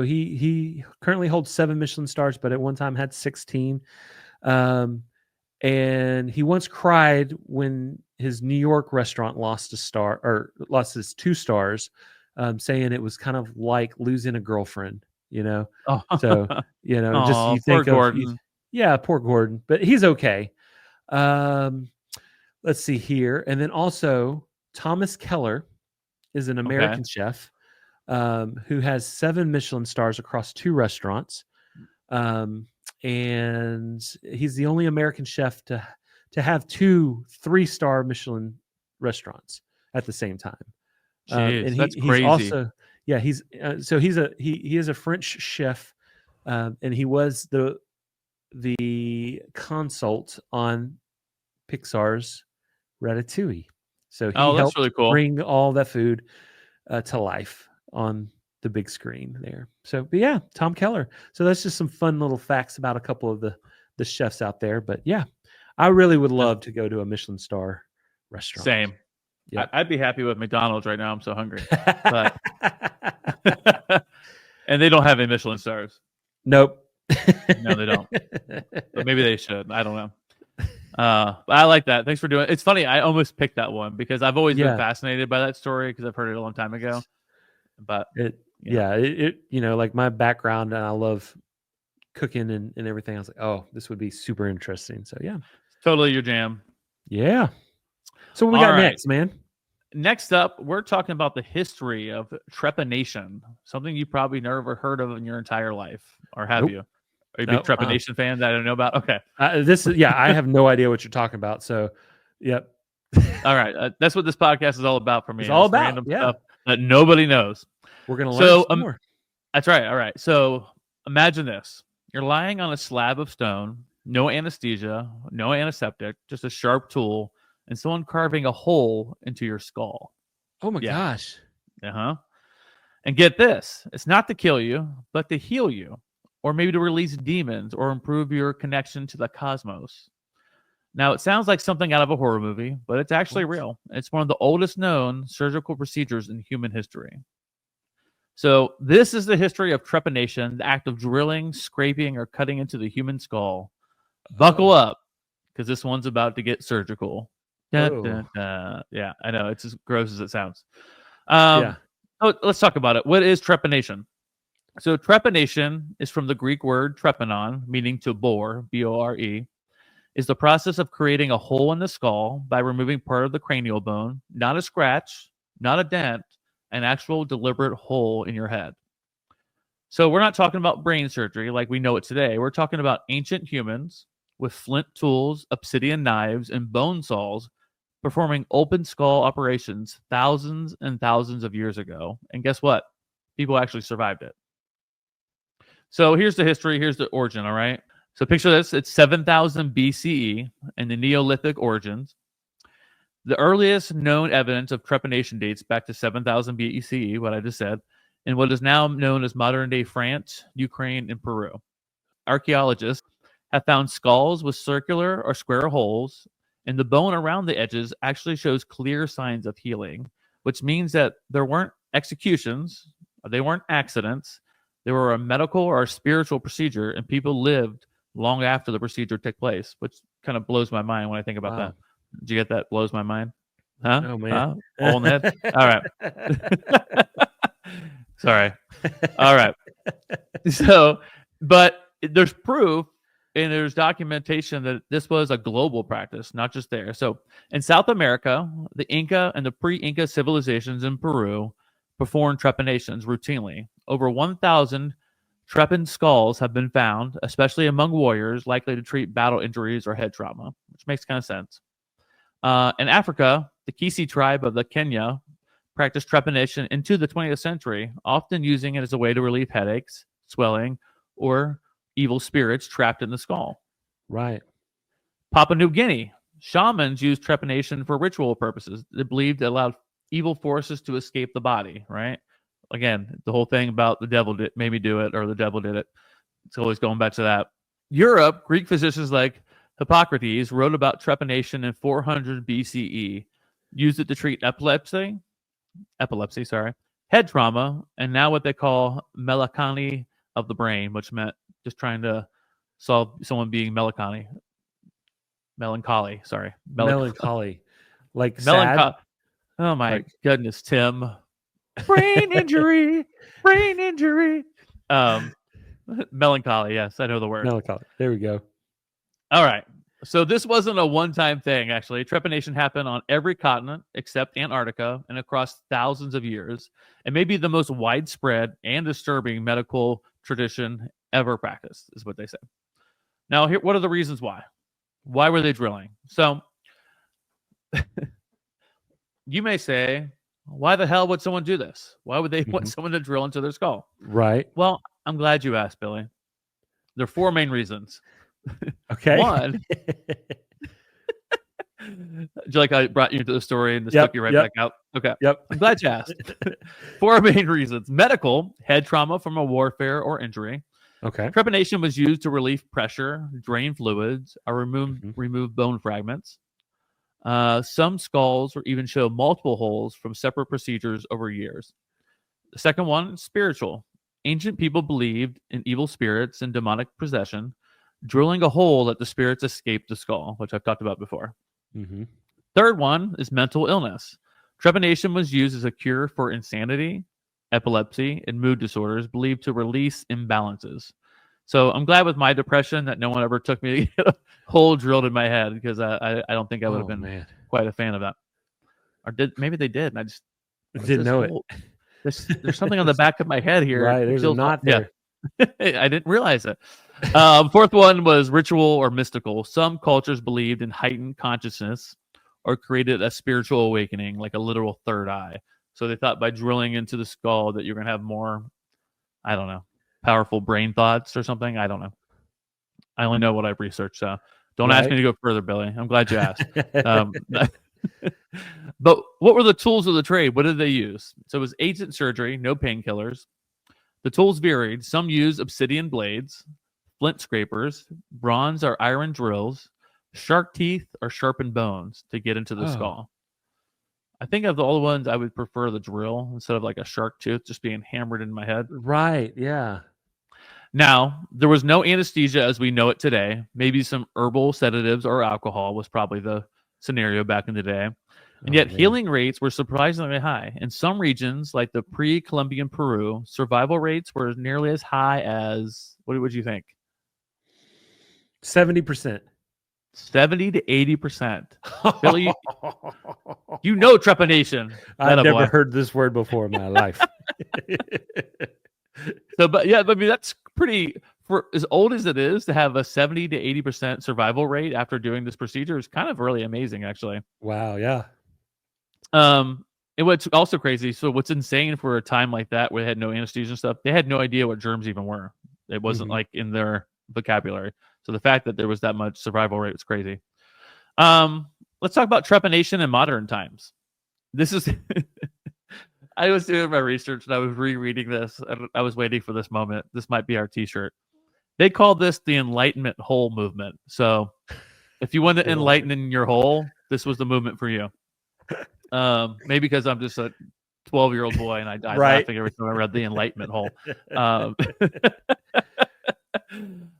he currently holds 7 Michelin stars, but at one time had 16. And he once cried when his New York restaurant lost his 2 stars, saying it was kind of like losing a girlfriend, Oh. So, just you think poor Gordon. Poor Gordon, but he's okay. Let's see here. And then also Thomas Keller is an American chef who has 7 Michelin stars across 2 restaurants. And he's the only American chef to have 2 3-star Michelin restaurants at the same time. And that's crazy. He's also, he is a French chef, and he was the consult on Pixar's Ratatouille. So he helped really cool. bring all that food to life on the big screen there. So, but Tom Keller. So that's just some fun little facts about a couple of the chefs out there. But I really would love to go to a Michelin star restaurant. Same. Yeah. I'd be happy with McDonald's right now. I'm so hungry. But and they don't have any Michelin stars. Nope. No, they don't. But maybe they should. I don't know. But I like that. Thanks for doing it. It's funny. I almost picked that one because I've always been fascinated by that story because I've heard it a long time ago. But like my background, and I love cooking and everything. I was like, oh, this would be super interesting. So totally your jam. Yeah. So what we got next, man? Next up, we're talking about the history of trepanation, something you probably never heard of in your entire life, or have you? Are you a big trepanation fan that I don't know about? Okay. I have no idea what you're talking about. So, yep. All right. That's what this podcast is all about for me. It's all about random stuff that nobody knows. We're going to learn some more. That's right. All right. So imagine this. You're lying on a slab of stone, no anesthesia, no antiseptic, just a sharp tool, and someone carving a hole into your skull. Oh my gosh. Uh-huh. And get this. It's not to kill you, but to heal you, or maybe to release demons or improve your connection to the cosmos. Now, it sounds like something out of a horror movie, but it's actually real. It's one of the oldest known surgical procedures in human history. So this is the history of trepanation, the act of drilling, scraping, or cutting into the human skull. Buckle up, because this one's about to get surgical. Dun, dun, dun. Yeah, I know. It's as gross as it sounds. Let's talk about it. What is trepanation? So trepanation is from the Greek word trepanon, meaning to bore, B-O-R-E. Is the process of creating a hole in the skull by removing part of the cranial bone, not a scratch, not a dent, an actual deliberate hole in your head. So we're not talking about brain surgery like we know it today. We're talking about ancient humans with flint tools, obsidian knives, and bone saws performing open skull operations thousands and thousands of years ago. And guess what? People actually survived it. So here's the history. Here's the origin, all right? So picture this. It's 7,000 BCE and the Neolithic origins. The earliest known evidence of trepanation dates back to 7,000 BCE, what I just said, in what is now known as modern-day France, Ukraine, and Peru. Archaeologists have found skulls with circular or square holes, and the bone around the edges actually shows clear signs of healing, which means that there weren't executions, they weren't accidents, they were a medical or a spiritual procedure, and people lived long after the procedure took place, which kind of blows my mind when I think about that. Did you get that? Blows my mind? Huh? Oh, man. Hole in the head? All right. Sorry. All right. So, but there's proof And there's documentation that this was a global practice, not just there. So in South America, the Inca and the pre-Inca civilizations in Peru performed trepanations routinely. Over 1,000 trepan skulls have been found, especially among warriors likely to treat battle injuries or head trauma, which makes kind of sense. In Africa, the Kisi tribe of the Kenya practiced trepanation into the 20th century, often using it as a way to relieve headaches, swelling, or evil spirits trapped in the skull. Right. Papua New Guinea, shamans used trepanation for ritual purposes. They believed it allowed evil forces to escape the body, right? Again, the whole thing about the devil made me do it, or the devil did it. It's always going back to that. Europe, Greek physicians like Hippocrates wrote about trepanation in 400 BCE, used it to treat epilepsy, head trauma, and now what they call melancholy of the brain, which meant just trying to solve someone being melancholy. Like sad. Oh my goodness, Tim. Brain injury. Melancholy, yes, I know the word. Melancholy. There we go. All right. So this wasn't a one-time thing, actually. Trepanation happened on every continent except Antarctica and across thousands of years. It may be the most widespread and disturbing medical tradition ever practiced, is what they say. Now, here, what are the reasons why? Why were they drilling? So you may say, why the hell would someone do this? Why would they want someone to drill into their skull? Right. Well, I'm glad you asked, Billy. There are four main reasons. Okay. One, like I brought you into the story and just took you right back out. Okay. Yep. I'm glad you asked. Four main reasons. Medical, head trauma from a warfare or injury. Okay. Trepanation was used to relieve pressure, drain fluids, or remove bone fragments. Some skulls or even show multiple holes from separate procedures over years. The second one, spiritual. Ancient people believed in evil spirits and demonic possession, drilling a hole that the spirits escape the skull, which I've talked about before. Third one is mental illness. Trepanation was used as a cure for insanity, epilepsy, and mood disorders believed to release imbalances. So I'm glad with my depression that no one ever took me to get a hole drilled in my head, because I don't think I would have been quite a fan of that. Or maybe they did, and I just didn't know it. There's something on the back of my head here. Right, there's a knot there. Yeah. I didn't realize it. Fourth one was ritual or mystical. Some cultures believed in heightened consciousness or created a spiritual awakening, like a literal third eye. So they thought by drilling into the skull that you're going to have more, I don't know, powerful brain thoughts or something. I don't know. I only know what I've researched. So don't ask me to go further, Billy. I'm glad you asked. But what were the tools of the trade? What did they use? So it was agent surgery, no painkillers. The tools varied. Some used obsidian blades, flint scrapers, bronze or iron drills, shark teeth, or sharpened bones to get into the skull. I think of all the ones, I would prefer the drill instead of like a shark tooth just being hammered in my head. Right, yeah. Now, there was no anesthesia as we know it today. Maybe some herbal sedatives or alcohol was probably the scenario back in the day. And yet healing rates were surprisingly high. In some regions, like the pre-Columbian Peru, survival rates were nearly as high as, what would you think? 70%. 70 to 80%. Billy, you know trepanation. I've never heard this word before in my life. So, but yeah, I mean, that's pretty, for as old as it is, to have a 70 to 80% survival rate after doing this procedure is kind of really amazing, actually. Wow, yeah. And what's also crazy, so what's insane for a time like that where they had no anesthesia and stuff, they had no idea what germs even were. It wasn't like in their vocabulary. So the fact that there was that much survival rate was crazy. Let's talk about trepanation in modern times. This is I was doing my research and I was rereading this. I was waiting for this moment. This might be our t-shirt. They call this the Enlightenment hole movement. So if you want to enlighten in your hole, this was the movement for you. Maybe because I'm just a 12-year-old boy and I died laughing every time I read the Enlightenment hole.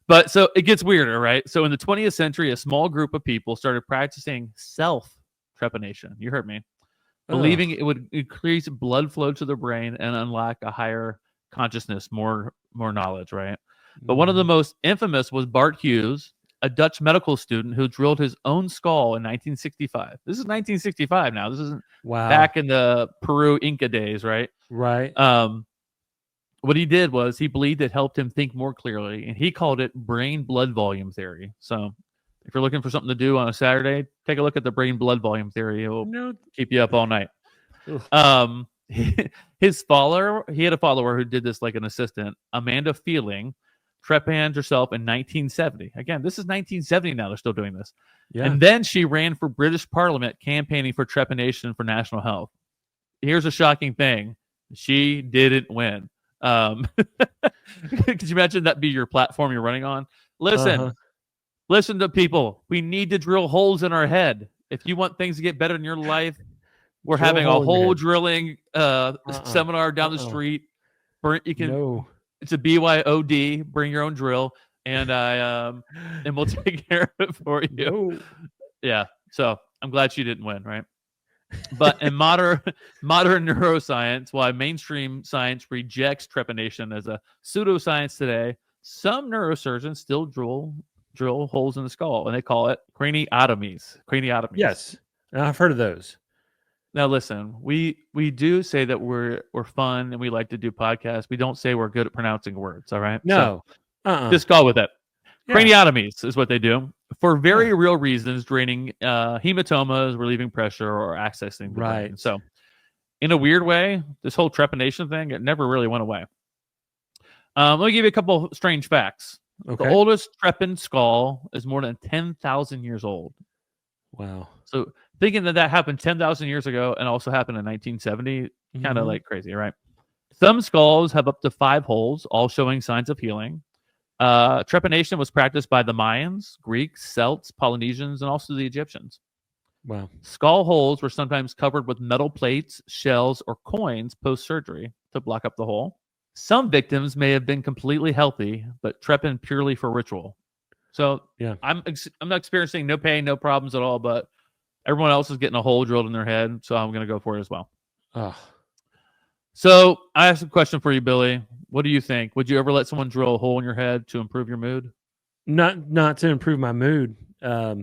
But so it gets weirder, right? So in the 20th century, a small group of people started practicing self-trepanation. You heard me. Believing it would increase blood flow to the brain and unlock a higher consciousness, more knowledge, right? But one of the most infamous was Bart Hughes, a Dutch medical student who drilled his own skull in 1965. This is 1965 now. This isn't back in the Peru Inca days, right? Right. What he did was he believed it helped him think more clearly, and he called it brain blood volume theory. So if you're looking for something to do on a Saturday, take a look at the brain blood volume theory. It will keep you up all night. His follower, he had a follower who did this like an assistant, Amanda Feeling, trepanned herself in 1970. Again, this is 1970 now. They're still doing this. Yeah. And then she ran for British Parliament campaigning for trepanation for national health. Here's a shocking thing. She didn't win. Could you imagine that be your platform you're running on? Listen to people. We need to drill holes in our head. If you want things to get better in your life, we're having a hole drilling seminar down the street. You can. It's a BYOD. Bring your own drill, and we'll take care of it for you. Yeah. So I'm glad she didn't win, right? But in modern neuroscience, while mainstream science rejects trepanation as a pseudoscience today, some neurosurgeons still drill holes in the skull, and they call it craniotomies. Yes, I've heard of those. Now, listen, we do say that we're fun and we like to do podcasts. We don't say we're good at pronouncing words. All right? No. Just go with it. Yeah. Craniotomies is what they do for very real reasons, draining hematomas, relieving pressure, or accessing the brain. So, in a weird way, this whole trepanation thing, it never really went away. Let me give you a couple strange facts. Okay. The oldest trepan skull is more than 10,000 years old. Wow. So thinking that happened 10,000 years ago and also happened in 1970, kind of like crazy, right? Some skulls have up to 5 holes, all showing signs of healing. Trepanation was practiced by the Mayans, Greeks, Celts, Polynesians, and also the Egyptians. Wow. Skull holes were sometimes covered with metal plates, shells, or coins post-surgery to block up the hole. Some victims may have been completely healthy, but trepan purely for ritual. So I'm not experiencing no pain, no problems at all, but everyone else is getting a hole drilled in their head, so I'm going to go for it as well. So I have a question for you, Billy. What do you think? Would you ever let someone drill a hole in your head to improve your mood? Not to improve my mood. I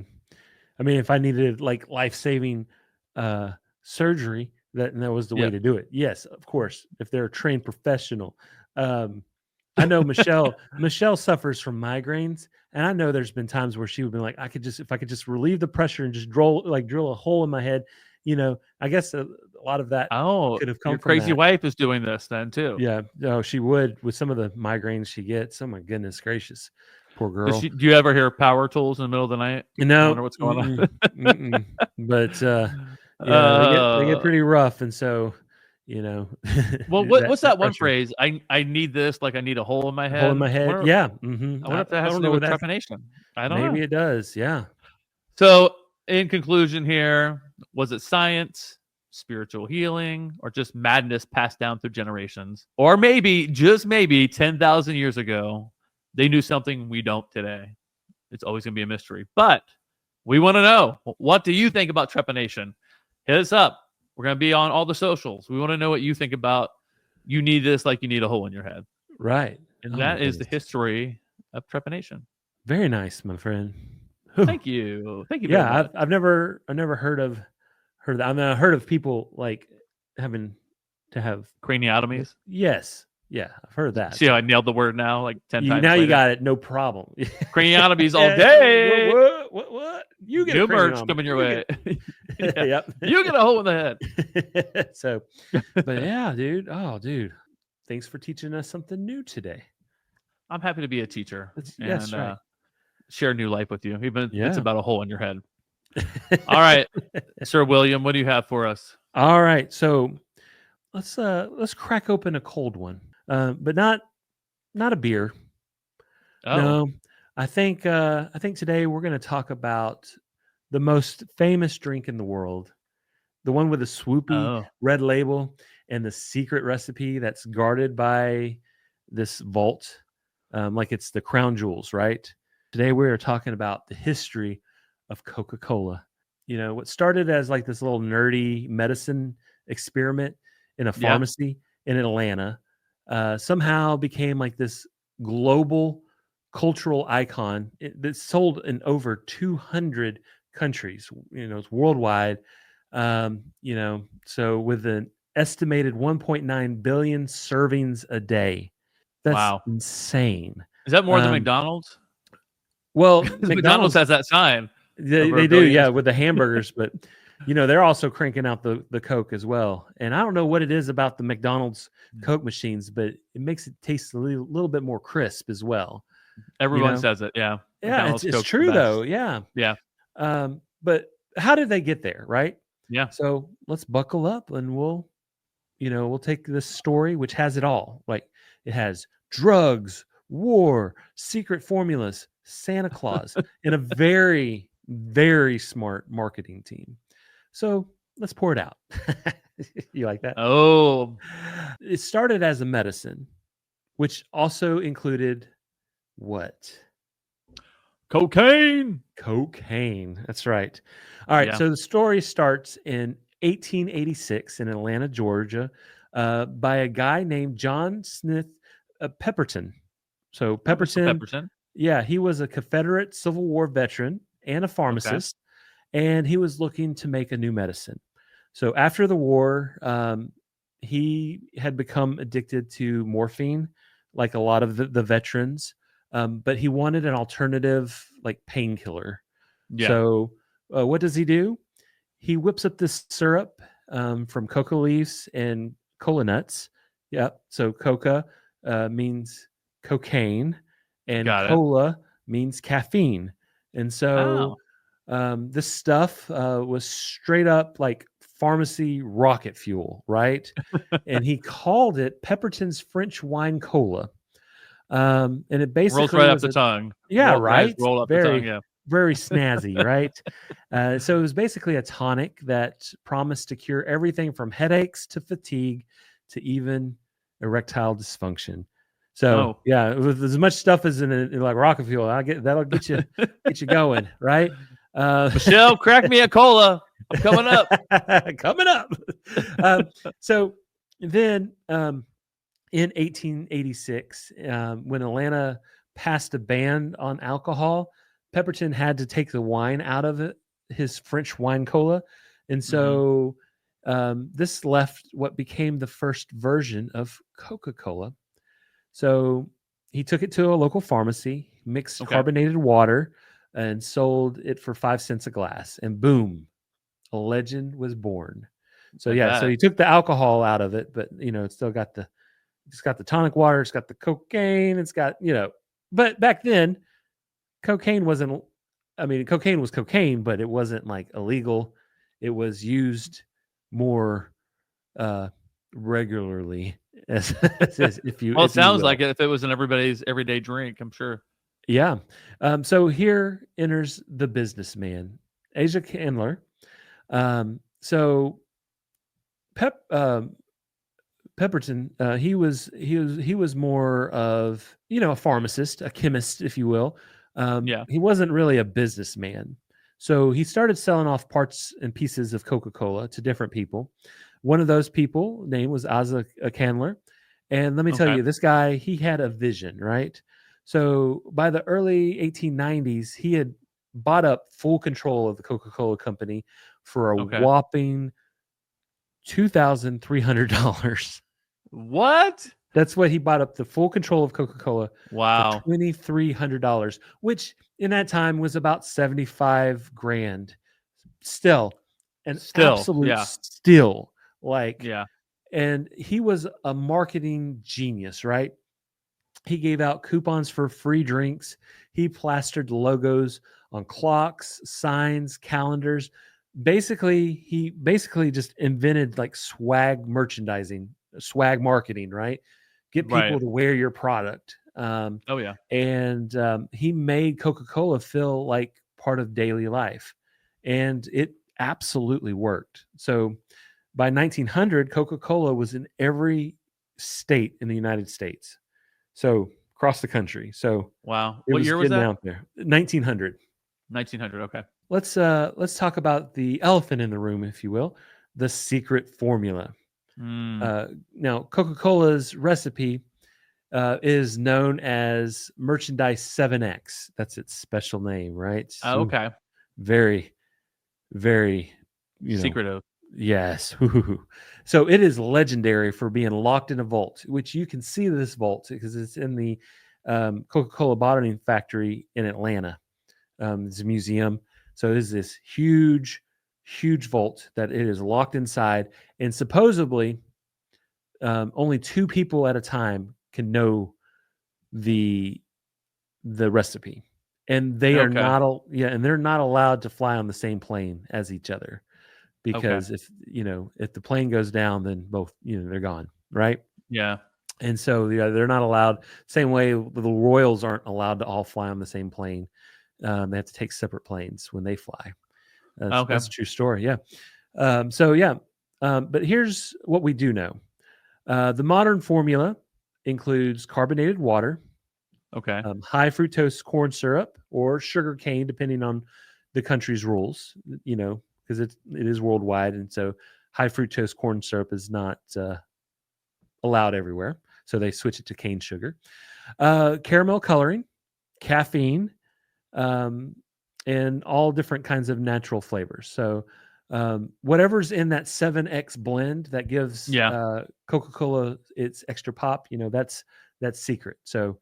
mean, if I needed like life-saving surgery, that was the way to do it. Yes, of course. If they're a trained professional. I know Michelle suffers from migraines, and I know there's been times where she would be like, if I could just relieve the pressure and just drill a hole in my head, I guess a lot of that could have come your from crazy that. wife is doing this then too. Yeah, no, she would with some of the migraines she gets. Oh my goodness gracious, poor girl. Do you ever hear power tools in the middle of the night? No, I wonder what's going on. But they get pretty rough, and so. Well, what's that one phrase? I need this, like I need a hole in my head. Hole in my head. I wonder if that has to do with trepanation. I don't know. Maybe it does. Yeah. So, in conclusion, here, was it science, spiritual healing, or just madness passed down through generations? Or maybe, just maybe, 10,000 years ago, they knew something we don't today. It's always going to be a mystery. But we want to know, what do you think about trepanation? Hit us up. We're going to be on all the socials. We want to know what you think about you need this like you need a hole in your head. Right. And that is the history of trepanation. Very nice, my friend. Thank you. Thank you. Yeah, I've never heard of that. I mean, I heard of people like having to have craniotomies. Yes. Yeah, I've heard of that. See how I nailed the word now, like 10 times. Now later. You got it, no problem. Craniotomies all day. What? You get new merch coming your way. Yep. You get a hole in the head. So, but yeah, dude. Oh, dude. Thanks for teaching us something new today. I'm happy to be a teacher and right. Share new life with you, even if it's about a hole in your head. All right, Sir William, what do you have for us? All right, so let's crack open a cold one. But not a beer. Oh. No, I think today we're going to talk about the most famous drink in the world, the one with the swoopy red label and the secret recipe that's guarded by this vault, like it's the crown jewels, right? Today we are talking about the history of Coca-Cola. What started as like this little nerdy medicine experiment in a pharmacy in Atlanta. Somehow became like this global cultural icon that's sold in over 200 countries. It's worldwide. So with an estimated 1.9 billion servings a day. That's Wow. insane. Is that more than McDonald's? Well, McDonald's has that sign. They do, yeah, with the hamburgers, but they're also cranking out the Coke as well. And I don't know what it is about the McDonald's Coke machines, but it makes it taste a little bit more crisp as well. Everyone says it, yeah. Yeah, it's true though, yeah. Yeah. But how did they get there, right? Yeah. So let's buckle up and we'll take this story, which has it all. Like it has drugs, war, secret formulas, Santa Claus, and a very, very smart marketing team. So let's pour it out. You like that? Oh. It started as a medicine, which also included what? Cocaine. That's right. All right. Yeah. So the story starts in 1886 in Atlanta, Georgia, by a guy named John Smith Pepperton. So Pepperton, yeah, he was a Confederate Civil War veteran and a pharmacist, and he was looking to make a new medicine. So after the war, he had become addicted to morphine, like a lot of the veterans, but he wanted an alternative, like painkiller. Yeah. So what does he do? He whips up this syrup from coca leaves and cola nuts. Yep. So coca means cocaine, and cola means caffeine. And so this stuff was straight up like pharmacy rocket fuel, right? And he called it Pepperton's French Wine Cola. And it basically rolls right up the tongue. Yeah, right. Roll up the tongue. Yeah. Very snazzy, right? So it was basically a tonic that promised to cure everything from headaches to fatigue to even erectile dysfunction. So yeah, with as much stuff as in like rocket fuel, that'll get you going, right? Michelle, crack me a cola. I'm coming up. Coming up. So then in 1886, when Atlanta passed a ban on alcohol, Pepperton had to take the wine out of it, his French wine cola. And so this left what became the first version of Coca-Cola. So he took it to a local pharmacy, mixed carbonated water, and sold it for 5 cents a glass. And boom, a legend was born. So so he took the alcohol out of it, but it's still got it's got the tonic water, it's got the cocaine, it's got, but back then cocaine was cocaine, but it wasn't like illegal. It was used more regularly as if you. Well, it sounds like it if it was in everybody's everyday drink, I'm sure. Yeah. So here enters the businessman, Asa Candler. So Pepperton, he was more of a pharmacist, a chemist, if you will. He wasn't really a businessman. So he started selling off parts and pieces of Coca-Cola to different people. One of those people name was Asa Candler. And let me tell you, this guy, he had a vision, right? So by the early 1890s, he had bought up full control of the Coca-Cola company for a whopping $2,300. What? That's what he bought up the full control of Coca-Cola. Wow. For $2,300, which in that time was about 75 grand. Still, an absolute steal. And he was a marketing genius, right? He gave out coupons for free drinks. He plastered logos on clocks, signs, calendars. He just invented like swag merchandising, swag marketing, right? Get people to wear your product. And he made Coca-Cola feel like part of daily life. And it absolutely worked. So by 1900, Coca-Cola was in every state in the United States. So across the country. So wow. What year was that? Out there. 1900. 1900. Okay. Let's talk about the elephant in the room, if you will, the secret formula. Now, Coca-Cola's recipe is known as Merchandise 7X. That's its special name, right? Oh, Ooh, okay. very, very, Secretive. yes. So it is legendary for being locked in a vault, which you can see this vault because it's in the Coca-Cola bottling factory in Atlanta. It's a museum. So it is this huge, huge vault that it is locked inside, and supposedly only 2 people at a time can know the recipe, and they are Okay. not and they're not allowed to fly on the same plane as each other, Okay. because if the plane goes down, then both they're gone, right? Yeah. And so they're not allowed. Same way the royals aren't allowed to all fly on the same plane. They have to take separate planes when they fly. Okay. That's a true story. Yeah. But here's what we do know. The modern formula includes carbonated water, Okay. high fructose corn syrup, or sugar cane, depending on the country's rules. Because it is worldwide, and so high fructose corn syrup is not allowed everywhere. So they switch it to cane sugar, caramel coloring, caffeine, and all different kinds of natural flavors. So whatever's in that 7X blend that gives Yeah. Coca-Cola its extra pop, that's secret. So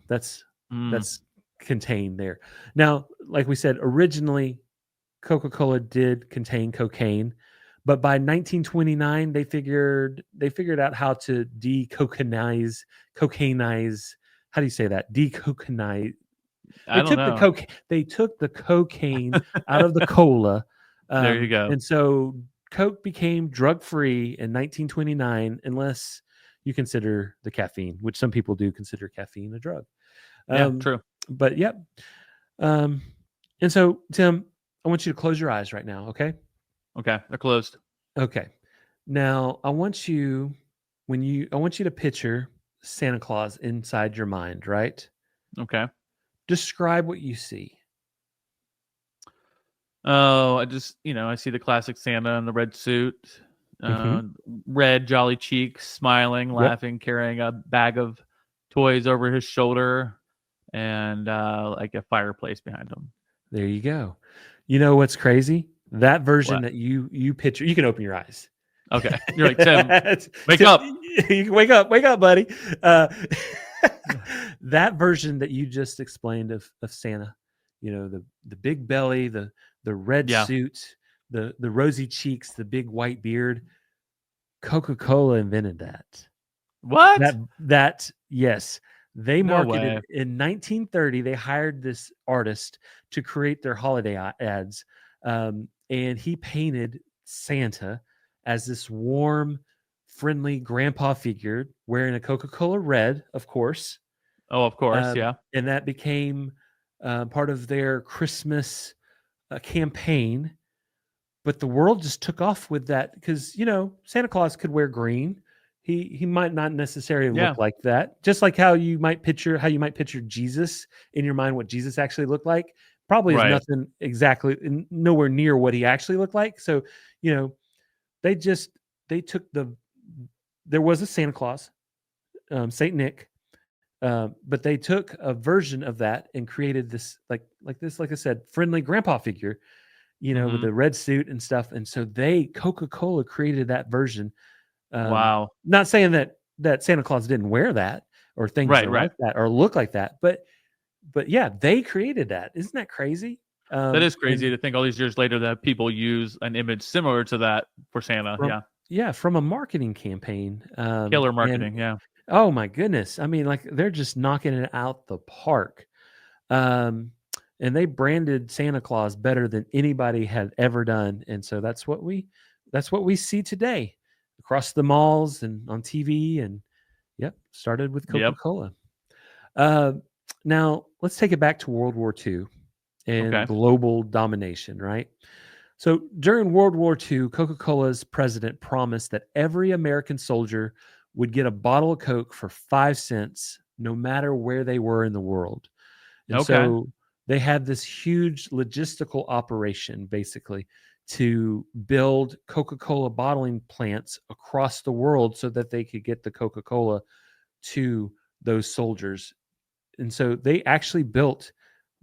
that's Mm. contained there. Now, like we said, originally Coca-Cola did contain cocaine, but by 1929 they figured out how to cocainize. How do you say that? Decocainize. I don't know. They took the cocaine out of the cola, There you go. and so Coke became drug-free in 1929, unless you consider the caffeine, which some people do consider caffeine a drug. Yeah. True. But yep. And so, Tim, I want you to close your eyes right now, okay? Okay. They're closed. Okay. Now, I want you to picture Santa Claus inside your mind, right? Okay. Describe what you see. Oh, I see the classic Santa in the red suit, red jolly cheeks, smiling, Yep. laughing, carrying a bag of toys over his shoulder, and like a fireplace behind him. There you go. You know what's crazy? That version What? that you picture, you can open your eyes. Okay. You're like, Tim, wake Tim, up. You can wake up, buddy. That version that you just explained of Santa, the big belly, the red suit, the rosy cheeks, the big white beard. Coca-Cola invented that. What? That yes. They No marketed way. in 1930. They hired this artist to create their holiday ads, and he painted Santa as this warm, friendly grandpa figure wearing a Coca-Cola red, of course. Oh, of course, yeah. And that became part of their Christmas campaign. But the world just took off with that because Santa Claus could wear green. He might not necessarily Yeah. look like that. Just like how you might picture Jesus in your mind, what Jesus actually looked like. Probably is Right. nothing exactly, nowhere near what he actually looked like. So, they took there was a Santa Claus, Saint Nick, but they took a version of that and created this like I said, friendly grandpa figure, with the red suit and stuff. And so Coca-Cola created that version. Wow. Not saying that Santa Claus didn't wear that or things Right, like that or look like that, but yeah, they created that. Isn't that crazy? That is crazy to think all these years later that people use an image similar to that for Santa. From a marketing campaign. Killer marketing, yeah. Oh my goodness. I mean, like they're just knocking it out the park. And they branded Santa Claus better than anybody had ever done. And so that's what we see today across the malls and on TV. And started with Coca-Cola. Now let's take it back to World War II and global domination, right? So during World War II, Coca-Cola's president promised that every American soldier would get a bottle of Coke for 5 cents, no matter where they were in the world. And so they had this huge logistical operation, basically, to build Coca-Cola bottling plants across the world so that they could get the Coca-Cola to those soldiers. And so they actually built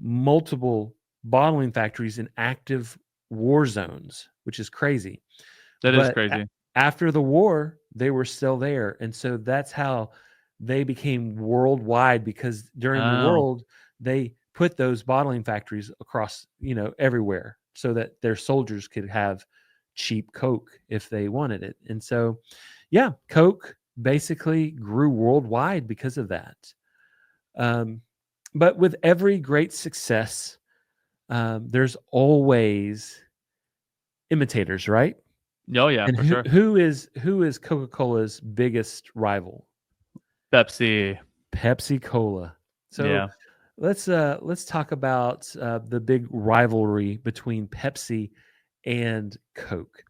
multiple bottling factories in active war zones, which is crazy. That is But crazy. after the war, they were still there. And so that's how they became worldwide, because during the world, they put those bottling factories across, everywhere, so that their soldiers could have cheap Coke if they wanted it. And so, yeah, Coke basically grew worldwide because of that. But with every great success, there's always imitators, right? Oh yeah, And for sure. who is Coca-Cola's biggest rival? Pepsi. Pepsi Cola. So Yeah. let's talk about the big rivalry between Pepsi and Coke.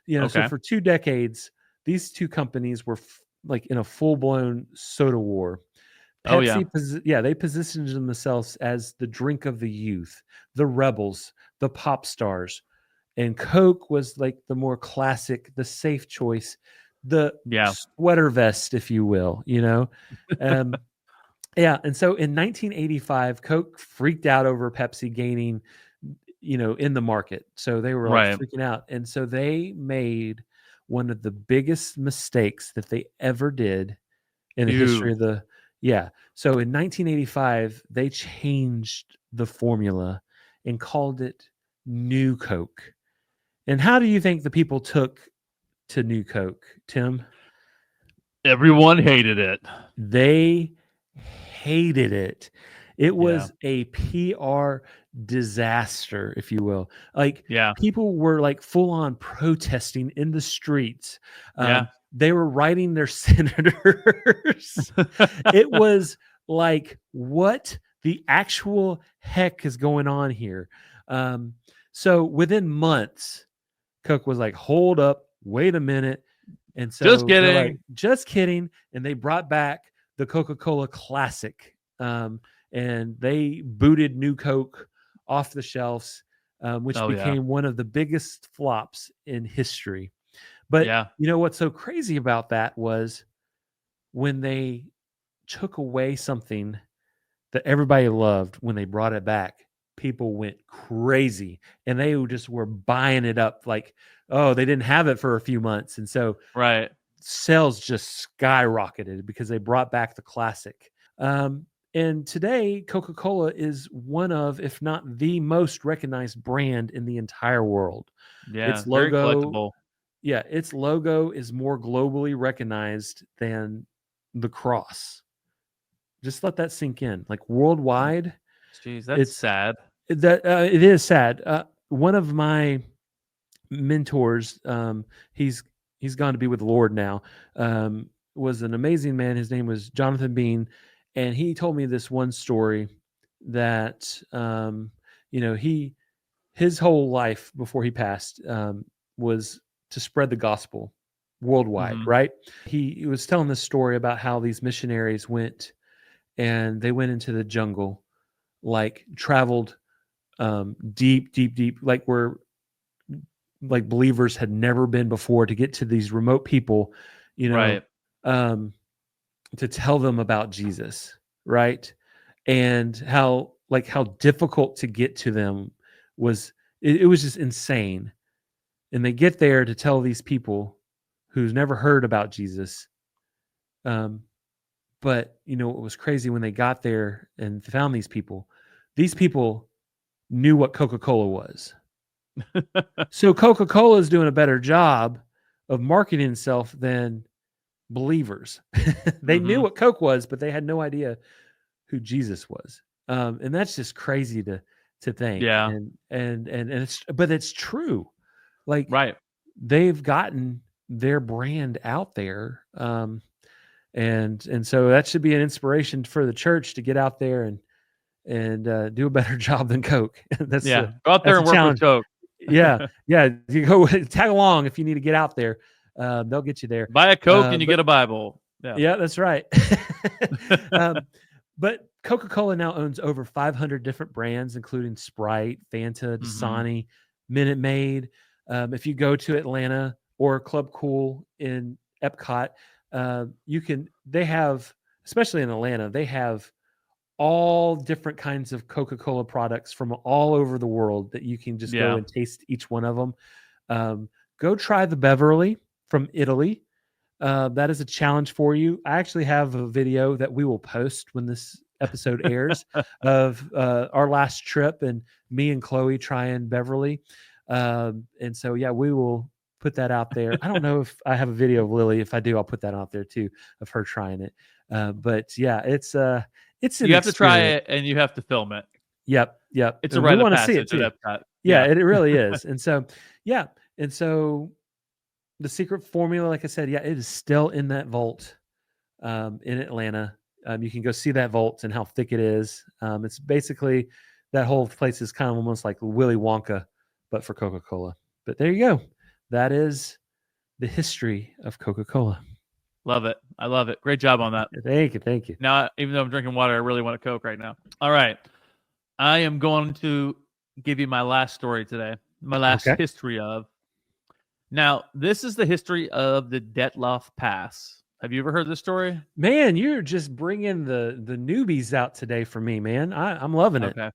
So Okay. for 2 decades, these two companies were like in a full-blown soda war. Oh yeah. Pepsi, they positioned themselves as the drink of the youth, the rebels, the pop stars. And Coke was like the more classic, the safe choice, the Yeah. sweater vest, if you will, Um, yeah. And so in 1985, Coke freaked out over Pepsi gaining, in the market. So they were like Right. freaking out. And so they made one of the biggest mistakes that they ever did in the history of the. Yeah. So in 1985, they changed the formula and called it New Coke. And how do you think the people took to New Coke, Tim? Everyone hated it. They hated it. It was a PR disaster, if you will. Like, people were like full on protesting in the streets. They were writing their senators. It was like, what the actual heck is going on here? So within months, Coke was like, hold up, wait a minute. And so just kidding. They're like, just kidding. And they brought back the Coca-Cola Classic. And they booted New Coke off the shelves, which became one of the biggest flops in history. But what's so crazy about that was when they took away something that everybody loved, when they brought it back, people went crazy and they just were buying it up like, oh, they didn't have it for a few months. And so sales just skyrocketed because they brought back the classic. And today, Coca-Cola is one of, if not the most recognized brand in the entire world. Its logo, very collectible. Yeah, its logo is more globally recognized than the cross. Just let that sink in. Like worldwide, jeez, that's sad. It is sad. One of my mentors, he's gone to be with the Lord now, was an amazing man. His name was Jonathan Bean, and he told me this one story that his whole life before he passed was to spread the gospel worldwide. Right? He was telling this story about how these missionaries went, and they went into the jungle, like traveled deep, like where like believers had never been before, to get to these remote people, to tell them about Jesus, right? And how difficult to get to them was. It was just insane. And they get there to tell these people who's never heard about Jesus. But it was crazy when they got there and found these people. These people knew what Coca-Cola was. So Coca-Cola is doing a better job of marketing itself than believers. They knew what Coke was, but they had no idea who Jesus was. And that's just crazy to think. Yeah. And it's true. Like, they've gotten their brand out there. And so that should be an inspiration for the church to get out there and do a better job than Coke. Go out there and work with Coke. Yeah. You go tag along if you need to get out there. They'll get you there. Buy a Coke and you get a Bible. Yeah, that's right. But Coca-Cola now owns over 500 different brands, including Sprite, Fanta, Dasani, Minute Maid. If you go to Atlanta or Club Cool in Epcot, they have especially in Atlanta, they have all different kinds of Coca-Cola products from all over the world that you can just go and taste each one of them. Go try the Beverly from Italy. That is a challenge for you. I actually have a video that we will post when this episode airs of our last trip and me and Chloe trying Beverly. And so, yeah, we will put that out there. I don't know if I have a video of Lily. If I do, I'll put that out there too of her trying it. But yeah, it's an you have to try it and you have to film it. Yep. It's a rite of passage at Epcot. Yeah, it really is. And so, the secret formula, like I said, it is still in that vault in Atlanta. You can go see that vault and how thick it is. It's basically, that whole place is kind of almost like Willy Wonka, but for Coca-Cola. But there you go. That is the history of Coca-Cola. Love it. I love it. Great job on that. Thank you. Now, even though I'm drinking water, I really want a Coke right now. All right. I am going to give you my last story today. My last history of. Now, this is the history of the Detloff Pass. Have you ever heard this story? Man, you're just bringing the newbies out today for me, man. I'm loving it. Okay.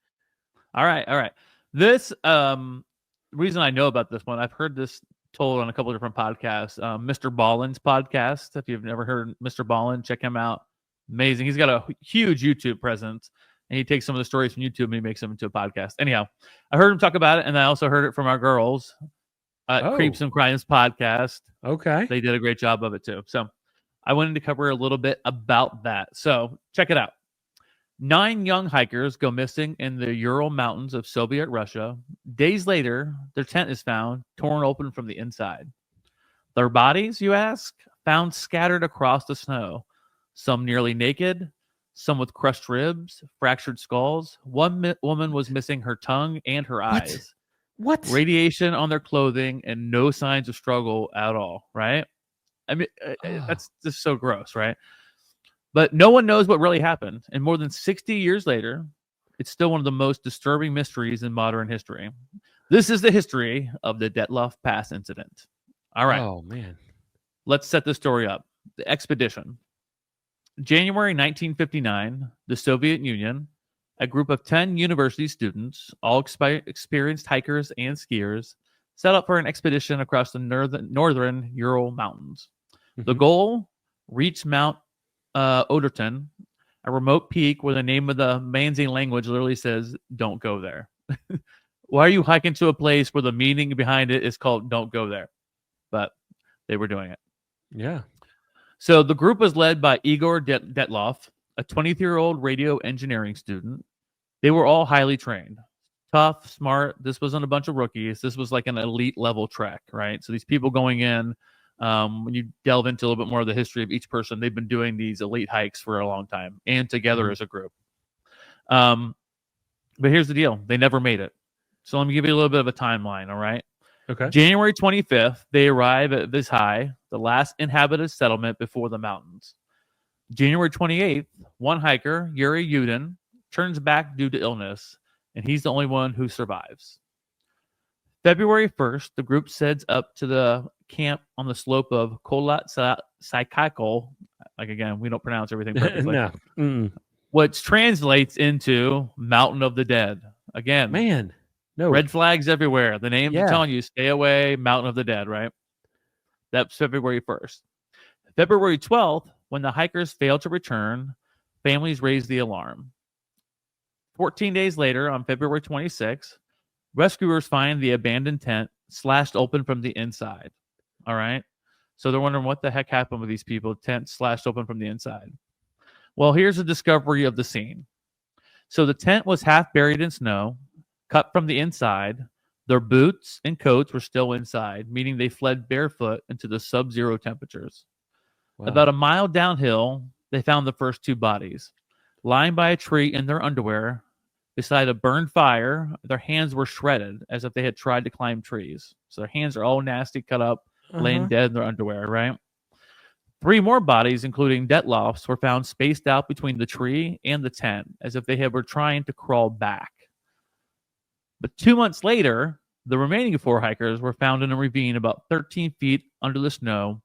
All right. This reason I know about this one, I've heard this told on a couple of different podcasts. Mr. Ballin's podcast. If you've never heard Mr. Ballin, check him out. Amazing. He's got a huge YouTube presence, and he takes some of the stories from YouTube and he makes them into a podcast. Anyhow, I heard him talk about it, and I also heard it from our girls at Creeps and Crimes podcast. Okay. They did a great job of it too. So I wanted to cover a little bit about that. So check it out. 9 young hikers go missing in the Ural Mountains of Soviet Russia. Days later, their tent is found, torn open from the inside. Their bodies, you ask? Found scattered across the snow. Some nearly naked, some with crushed ribs, fractured skulls. One woman was missing her tongue and her eyes. What? Radiation on their clothing and no signs of struggle at all, right? I mean, that's just so gross, right? But no one knows what really happened. And more than 60 years later, it's still one of the most disturbing mysteries in modern history. This is the history of the Detloff Pass incident. All right. Oh, man. Let's set the story up. The expedition. January 1959, the Soviet Union, a group of 10 university students, all experienced hikers and skiers, set up for an expedition across the northern Ural Mountains. Mm-hmm. The goal, reach Mount Oderton, a remote peak where the name of the Mansi language literally says, don't go there. Why are you hiking to a place where the meaning behind it is called don't go there? But they were doing it. Yeah. So the group was led by Igor Detloff, a 23-year-old radio engineering student. They were all highly trained, tough, smart. This wasn't a bunch of rookies. This was like an elite level trek, right? So these people going in, when you delve into a little bit more of the history of each person, they've been doing these elite hikes for a long time and together as a group. But here's the deal. They never made it. So let me give you a little bit of a timeline, all right? Okay. January 25th, they arrive at Vizhai, the last inhabited settlement before the mountains. January 28th, one hiker, Yuri Yudin, turns back due to illness, and he's the only one who survives. February 1st, the group sets up to the camp on the slope of Kholat Syakhl. Like, again, we don't pronounce everything perfectly. No. Mm-mm. Which translates into Mountain of the Dead. Again, man, no red flags everywhere. The names are telling you, stay away, Mountain of the Dead, right? That's February 1st. February 12th, when the hikers failed to return, families raised the alarm. 14 days later, on February 26th, rescuers find the abandoned tent slashed open from the inside. All right. So they're wondering what the heck happened with these people. Tent slashed open from the inside. Well, here's a discovery of the scene. So the tent was half buried in snow, cut from the inside. Their boots and coats were still inside, meaning they fled barefoot into the sub-zero temperatures. Wow. About a mile downhill, they found the first 2 bodies. Lying by a tree in their underwear, beside a burned fire, their hands were shredded as if they had tried to climb trees. So their hands are all nasty, cut up, laying dead in their underwear, right? 3 more bodies, including Detloff's, were found spaced out between the tree and the tent, as if they were trying to crawl back. But 2 months later, the remaining 4 hikers were found in a ravine about 13 feet under the snow.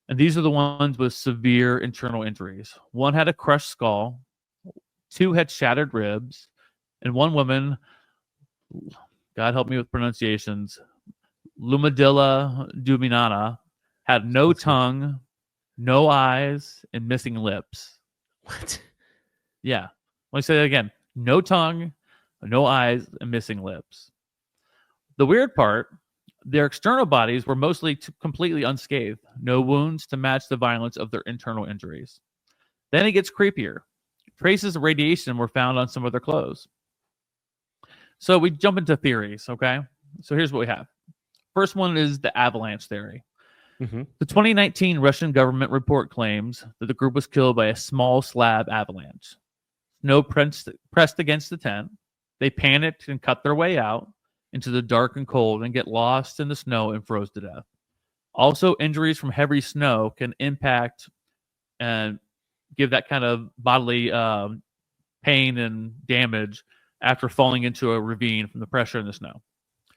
And these are the ones with severe internal injuries. One had a crushed skull, 2 had shattered ribs, and one woman, God help me with pronunciations, Lumadilla Duminana, had no tongue, no eyes, and missing lips. What? Yeah. Let me say that again. No tongue, no eyes, and missing lips. The weird part, their external bodies were mostly completely unscathed. No wounds to match the violence of their internal injuries. Then it gets creepier. Traces of radiation were found on some of their clothes. So we jump into theories, okay? So here's what we have. First one is the avalanche theory. Mm-hmm. The 2019 Russian government report claims that the group was killed by a small slab avalanche. Snow pressed against the tent. They panicked and cut their way out into the dark and cold and get lost in the snow and froze to death. Also, injuries from heavy snow can impact and give that kind of bodily pain and damage after falling into a ravine from the pressure in the snow.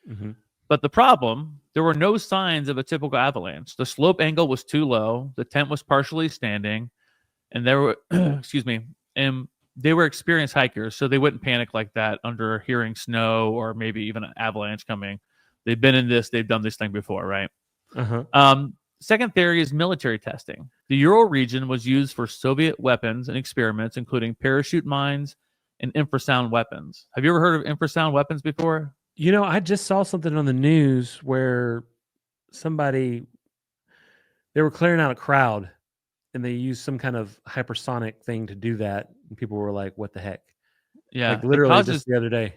Mm-hmm. But the problem, there were no signs of a typical avalanche. The slope angle was too low. The tent was partially standing, and there were, and they were experienced hikers, so they wouldn't panic like that under hearing snow or maybe even an avalanche coming. They've been in this, they've done this thing before, right? Uh-huh. Second theory is military testing. The Ural region was used for Soviet weapons and experiments, including parachute mines and infrasound weapons. Have you ever heard of infrasound weapons before? You know, I just saw something on the news where they were clearing out a crowd and they used some kind of hypersonic thing to do that. And people were like, what the heck? Yeah. Like literally just the other day.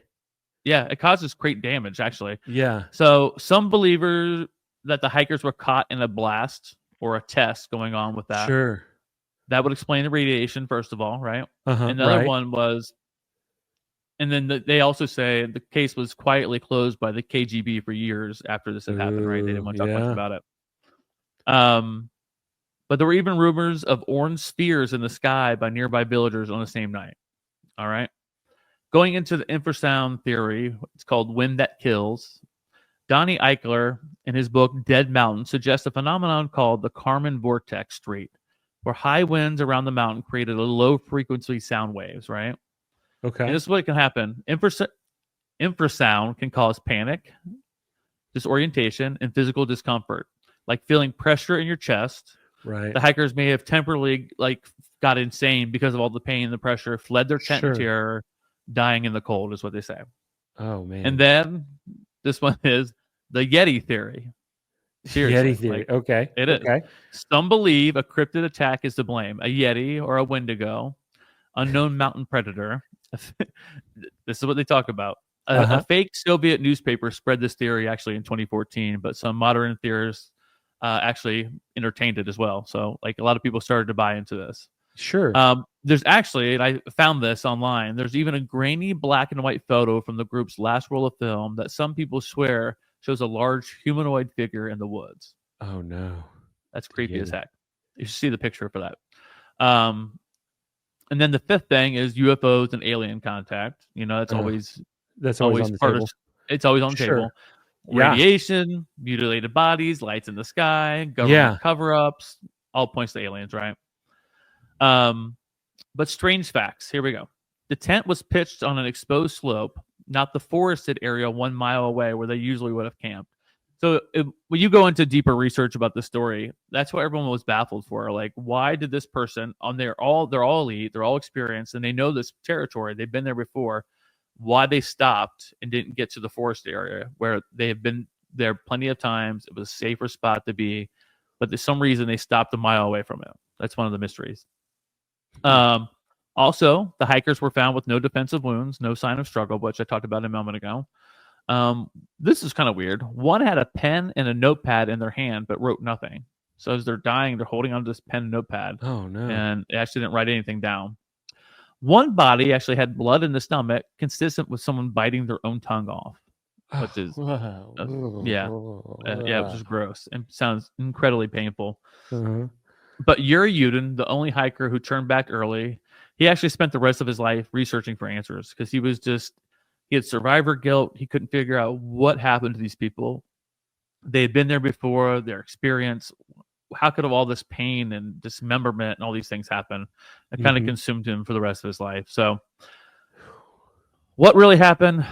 Yeah, it causes great damage, actually. Yeah. So some believers that the hikers were caught in a blast or a test going on with that. Sure. That would explain the radiation, first of all, right? Uh-huh, and the other one was, and then they also say the case was quietly closed by the KGB for years after this had happened, right? They didn't want to talk much about it. But there were even rumors of orange spheres in the sky by nearby villagers on the same night. All right. Going into the infrasound theory, it's called Wind That Kills. Donnie Eichler, in his book Dead Mountain, suggests a phenomenon called the Kármán vortex street, where high winds around the mountain created a low-frequency sound waves, right? Okay. And this is what can happen. Infrasound can cause panic, disorientation, and physical discomfort, like feeling pressure in your chest. Right. The hikers may have temporarily got insane because of all the pain and the pressure, fled their tent in terror, dying in the cold, is what they say. Oh, man. And then this one is the Yeti theory. Seriously, Yeti theory. Okay. It is. Okay. Some believe a cryptid attack is to blame. A Yeti or a Wendigo, unknown mountain predator. This is what they talk about. A fake Soviet newspaper spread this theory actually in 2014, but some modern theorists actually entertained it as well. So like a lot of people started to buy into this. Sure. There's actually, and I found this online, there's even a grainy black and white photo from the group's last roll of film that some people swear shows a large humanoid figure in the woods. Oh, no. That's creepy as heck. You should see the picture for that. And then the fifth thing is UFOs and alien contact. You know, that's always on the table. It's always on the table. Radiation, mutilated bodies, lights in the sky, government cover-ups, all points to aliens, right? But strange facts. Here we go. The tent was pitched on an exposed slope, not the forested area 1 mile away where they usually would have camped. So when you go into deeper research about the story, that's what everyone was baffled for. Like, why did this person they're all elite, they're all experienced, and they know this territory. They've been there before. Why they stopped and didn't get to the forest area where they have been there plenty of times. It was a safer spot to be, but for some reason they stopped a mile away from it. That's one of the mysteries. Also, the hikers were found with no defensive wounds, no sign of struggle, which I talked about a moment ago. This is kind of weird. One had a pen and a notepad in their hand, but wrote nothing. So as they're dying, they're holding onto this pen and notepad. Oh, no. And they actually didn't write anything down. One body actually had blood in the stomach, consistent with someone biting their own tongue off, which is, which is gross and sounds incredibly painful. But Yuri Yudin, the only hiker who turned back early, he actually spent the rest of his life researching for answers because he had survivor guilt. He couldn't figure out what happened to these people. They had been there before, their experience. how could all this pain and dismemberment and all these things happen? It kind of consumed him for the rest of his life. So what really happened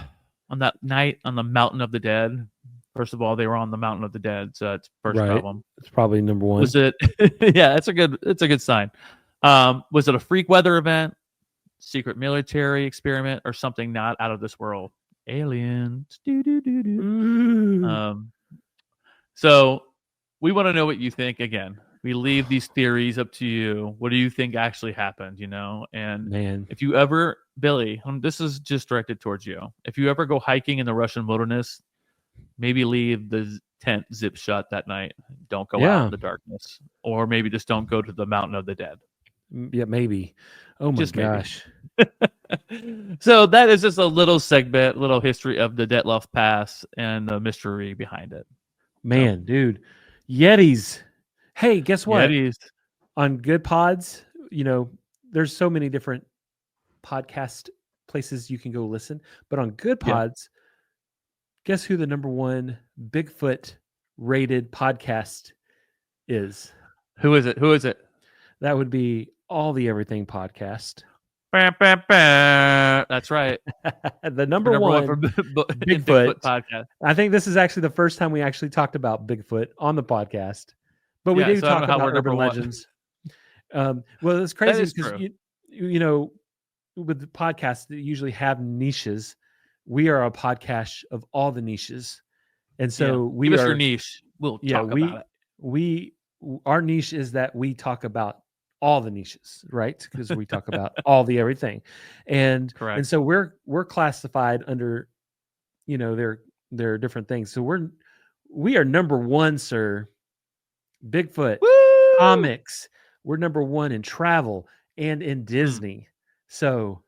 on that night on the Mountain of the Dead? First of all, they were on the Mountain of the Dead, so that's first problem. It's probably number one. Was it? Yeah, it's a good sign. Was it a freak weather event, secret military experiment, or something not out of this world? Aliens. So we want to know what you think. Again, we leave these theories up to you. What do you think actually happened? And if you ever, Billy, this is just directed towards you. If you ever go hiking in the Russian wilderness, maybe leave the tent zip shut that night. Don't go out in the darkness, or maybe just don't go to the Mountain of the Dead. Yeah, maybe. Oh my gosh. So that is just a little segment, little history of the Detloff Pass and the mystery behind it. Man, dude, Yetis. Hey, guess what? Yetis. On Good Pods, there's so many different podcast places you can go listen, but on Good Pods, guess who the number one Bigfoot rated podcast is? Who is it? That would be All the Everything Podcast. That's right. The number one for Bigfoot podcast. I think this is actually the first time we actually talked about Bigfoot on the podcast, but we do talk about urban legends. Well, it's crazy because with the podcasts that usually have niches, we are a podcast of all the niches, and so give us your niche. We'll talk about it. Our niche is that we talk about all the niches, right? Because we talk about all the everything, and so we're classified under, there are different things. So we are number one, sir. Bigfoot. Woo! Comics. We're number one in travel and in Disney. So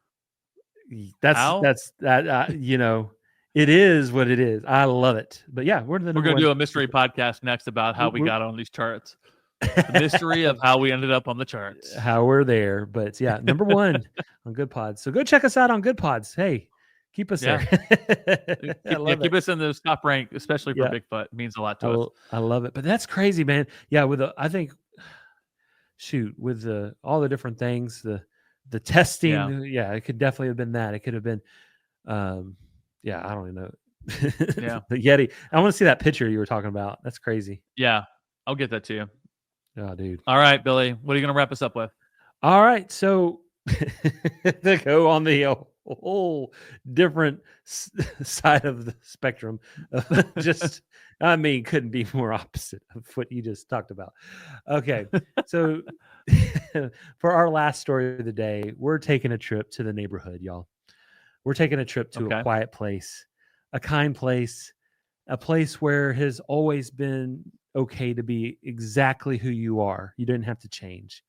that's that. It is what it is. I love it. But yeah, we're going to do a mystery podcast next about how we got on these charts. The mystery of how we ended up on the charts. How we're there. But yeah, number one on Good Pods. So go check us out on Good Pods. Hey, keep us there. Keep us in the top rank, especially for Bigfoot. It means a lot to us. I love it. But that's crazy, man. Yeah, with all the different things, the testing, it could definitely have been that. It could have been I don't even know. The Yeti. I want to see that picture you were talking about. That's crazy. Yeah, I'll get that to you. Oh, dude. All right, Billy. What are you going to wrap us up with? All right. So to go on the whole different side of the spectrum, couldn't be more opposite of what you just talked about. Okay. So for our last story of the day, we're taking a trip to the neighborhood, y'all. We're taking a trip to a quiet place, a kind place, a place where it has always been okay to be exactly who you are. You didn't have to change.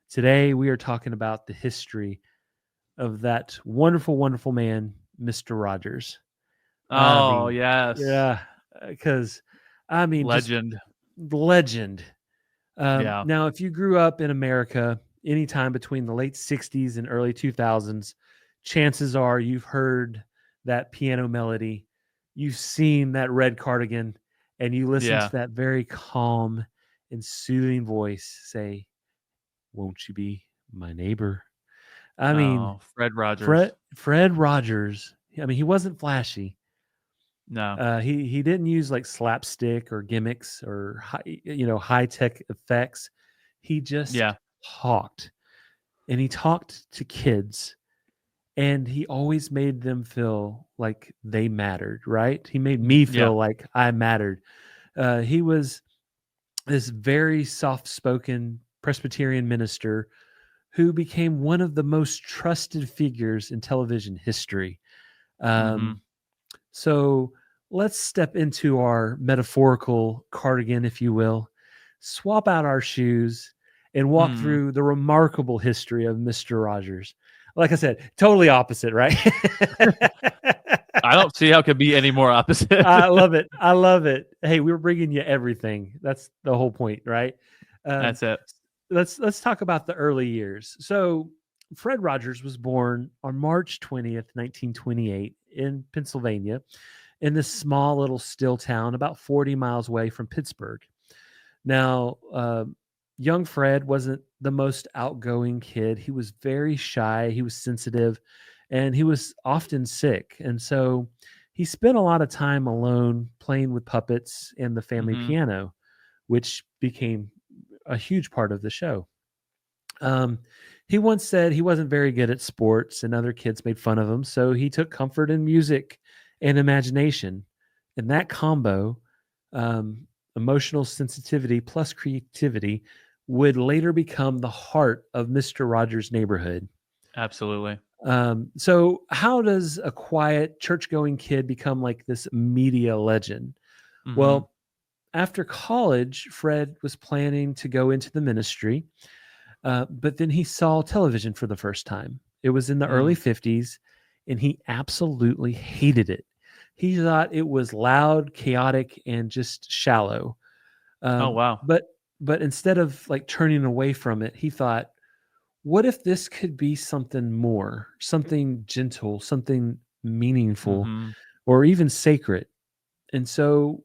Today, we are talking about the history of that wonderful, wonderful man, Mr. Rogers. Yes. Yeah, because, legend. Legend. Now, if you grew up in America anytime between the late 60s and early 2000s, chances are you've heard that piano melody, you've seen that red cardigan, and you listen to that very calm and soothing voice say, "Won't you be my neighbor?" Fred Rogers. Fred Rogers. He wasn't flashy. No. He didn't use like slapstick or gimmicks or high tech effects. He just talked, and he talked to kids. And he always made them feel like they mattered, right? He made me feel like I mattered. He was this very soft-spoken Presbyterian minister who became one of the most trusted figures in television history. So let's step into our metaphorical cardigan, if you will, swap out our shoes, and walk through the remarkable history of Mr. Rogers. Like I said, totally opposite, right? I don't see how it could be any more opposite. I love it. Hey, we're bringing you everything. That's the whole point, right? That's it. Let's talk about the early years. So Fred Rogers was born on March 20th, 1928 in Pennsylvania, in this small little still town about 40 miles away from Pittsburgh. Now, young Fred wasn't the most outgoing kid. He was very shy, he was sensitive, and he was often sick. And so he spent a lot of time alone playing with puppets and the family Mhm. piano, which became a huge part of the show. Um, he once said he wasn't very good at sports and other kids made fun of him, so he took comfort in music and imagination. And that combo, um, emotional sensitivity plus creativity, would later become the heart of Mr. Rogers' Neighborhood. Absolutely. So, how does a quiet church going kid become like this media legend? Mhm. Well, after college, Fred was planning to go into the ministry, but then he saw television for the first time. It was in the early Mm. 50s, and he absolutely hated it. He thought it was loud, chaotic, and just shallow. Oh, Um, wow. but but instead of like turning away from it, he thought, what if this could be something more, something gentle, something meaningful, Mhm. or even sacred? And so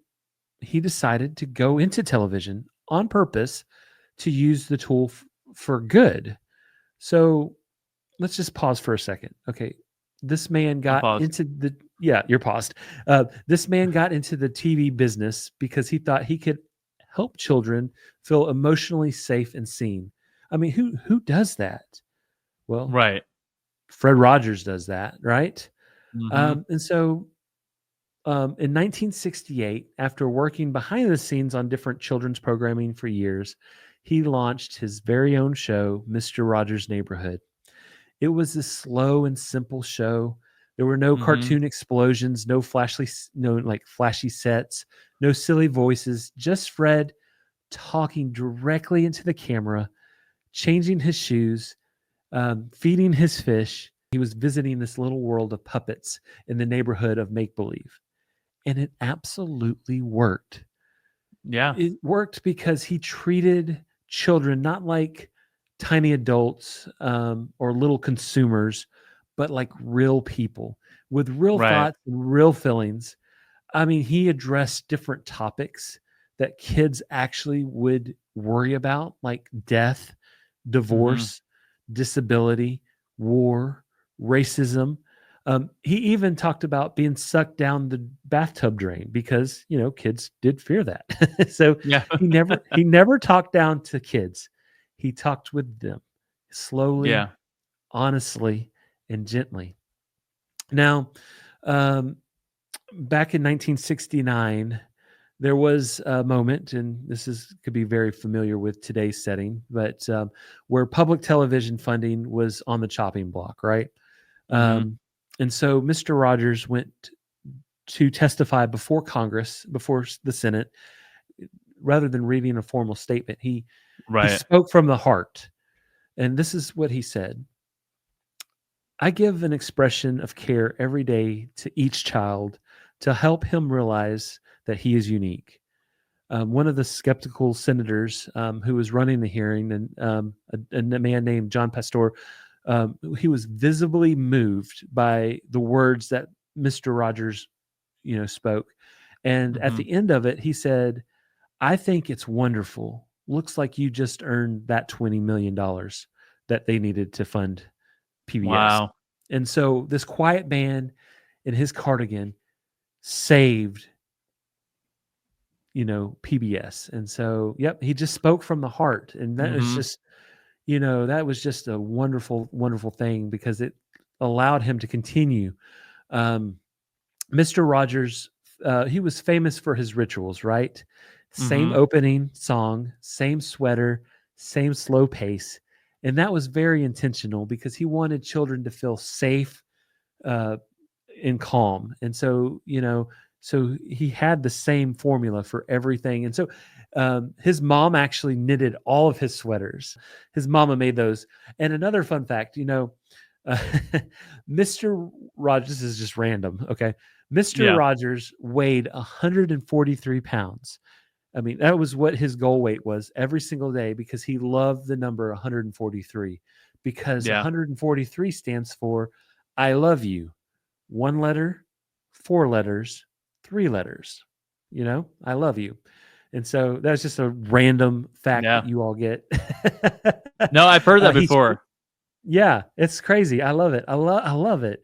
he decided to go into television on purpose to use the tool for good. So let's just pause for a second. Okay. This man I'm got paused. into the, yeah, you're paused. This man got into the TV business because he thought he could help children feel emotionally safe and seen. I mean, who does that? Well, Right. Fred Rogers does that, right? Mhm. And so in 1968, after working behind the scenes on different children's programming for years, he launched his very own show, Mr. Rogers' Neighborhood. It was a slow and simple show. There were no Mhm. cartoon explosions, no like flashy sets, no silly voices, just Fred talking directly into the camera, changing his shoes, feeding his fish. He was visiting this little world of puppets in the neighborhood of make believe. And it absolutely worked. Yeah. It worked because he treated children not like tiny adults, or little consumers, but like real people with real Right. thoughts and real feelings. I mean, he addressed different topics that kids actually would worry about, like death, Mhm. divorce, disability, war, racism. He even talked about being sucked down the bathtub drain because kids did fear that. So Yeah. he never talked down to kids. He talked with them slowly, Yeah. honestly, and gently. Now, um, back in 1969, there was a moment, and this is could be very familiar with today's setting, but where public television funding was on the chopping block, right? Mhm. Um, and so Mr. Rogers went to testify before Congress, before the Senate, rather than reading a formal statement. He Right. spoke from the heart, and this is what he said: I give an expression of care every day to each child to help him realize that he is unique. One of the skeptical senators who was running the hearing, and a man named John Pastor, he was visibly moved by the words that Mr. Rogers, spoke. And at Mhm. the end of it, he said, "I think it's wonderful. Looks like you just earned that $20 million that they needed to fund PBS." Wow. And so this quiet man in his cardigan saved PBS. And so, yep, he just spoke from the heart. And Mhm. that was just a wonderful, wonderful thing because it allowed him to continue. Um, Mr. Rogers, he was famous for his rituals, right? Same Mhm. opening song, same sweater, same slow pace. And that was very intentional because he wanted children to feel safe, uh, and calm. And so, so he had the same formula for everything. And so his mom actually knitted all of his sweaters. His mama made those. And another fun fact, uh, Mr. Rogers, this is just random. Okay. Mr. Yeah. Rogers weighed 143 pounds. I mean, that was what his goal weight was every single day because he loved the number 143 because Yeah. 143 stands for I love you. One letter, four letters, three letters. I love you. And so that's just a random fact that you all get. No, I've heard that before. Yeah, it's crazy. I love it. I love it.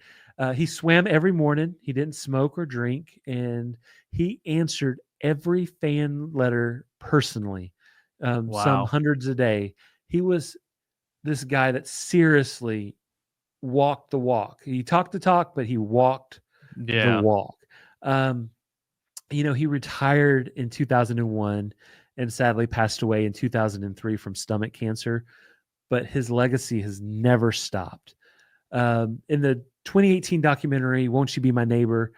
He swam every morning. He didn't smoke or drink, and he answered every fan letter personally, some hundreds a day. He was this guy that seriously walked the walk. He talked the talk, but he walked the walk. He retired in 2001 and sadly passed away in 2003 from stomach cancer, but his legacy has never stopped. In the 2018 documentary, Won't You Be My Neighbor,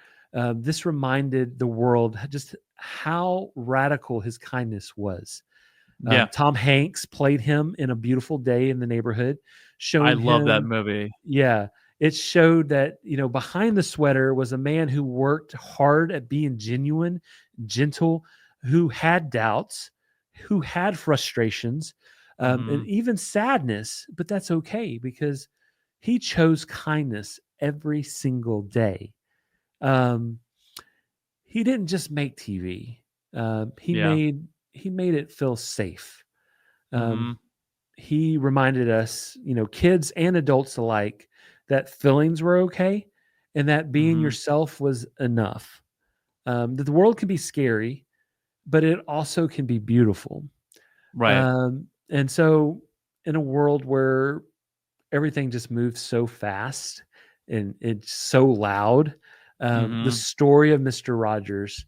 this reminded the world just how radical his kindness was. Tom Hanks played him in A Beautiful Day in the Neighborhood. I love that movie. Yeah. It showed that, behind the sweater was a man who worked hard at being genuine, gentle, who had doubts, who had frustrations, and even sadness, but that's okay because he chose kindness every single day. He didn't just make TV. He made it feel safe. He reminded us, kids and adults alike, that feelings were okay and that being yourself was enough. That the world can be scary, but it also can be beautiful. Right. And so in a world where everything just moves so fast and it's so loud, the story of Mr. Rogers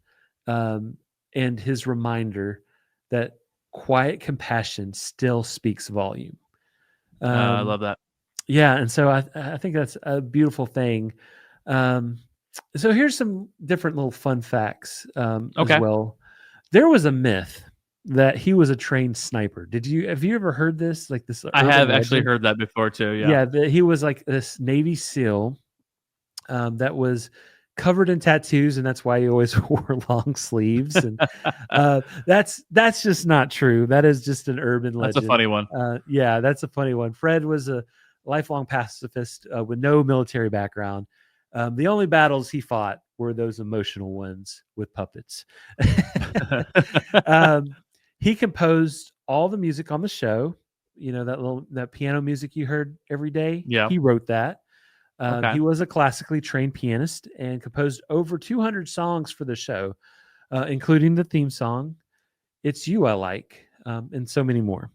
and his reminder that quiet compassion still speaks volume. I love that. Yeah, and so I think that's a beautiful thing. So here's some different little fun facts as well. There was a myth that he was a trained sniper. Have you ever heard this? Like this? I have actually heard that before too. Yeah. Yeah, he was like this Navy SEAL that was covered in tattoos, and that's why he always wore long sleeves. And that's just not true. That is just an urban legend. That's a funny one. Yeah, that's a funny one. Fred was a lifelong pacifist with no military background. The only battles he fought were those emotional ones with puppets. He composed all the music on the show. That piano music you heard every day. Yeah, he wrote that. He was a classically trained pianist and composed over 200 songs for the show, including the theme song, "It's You I Like," and so many more.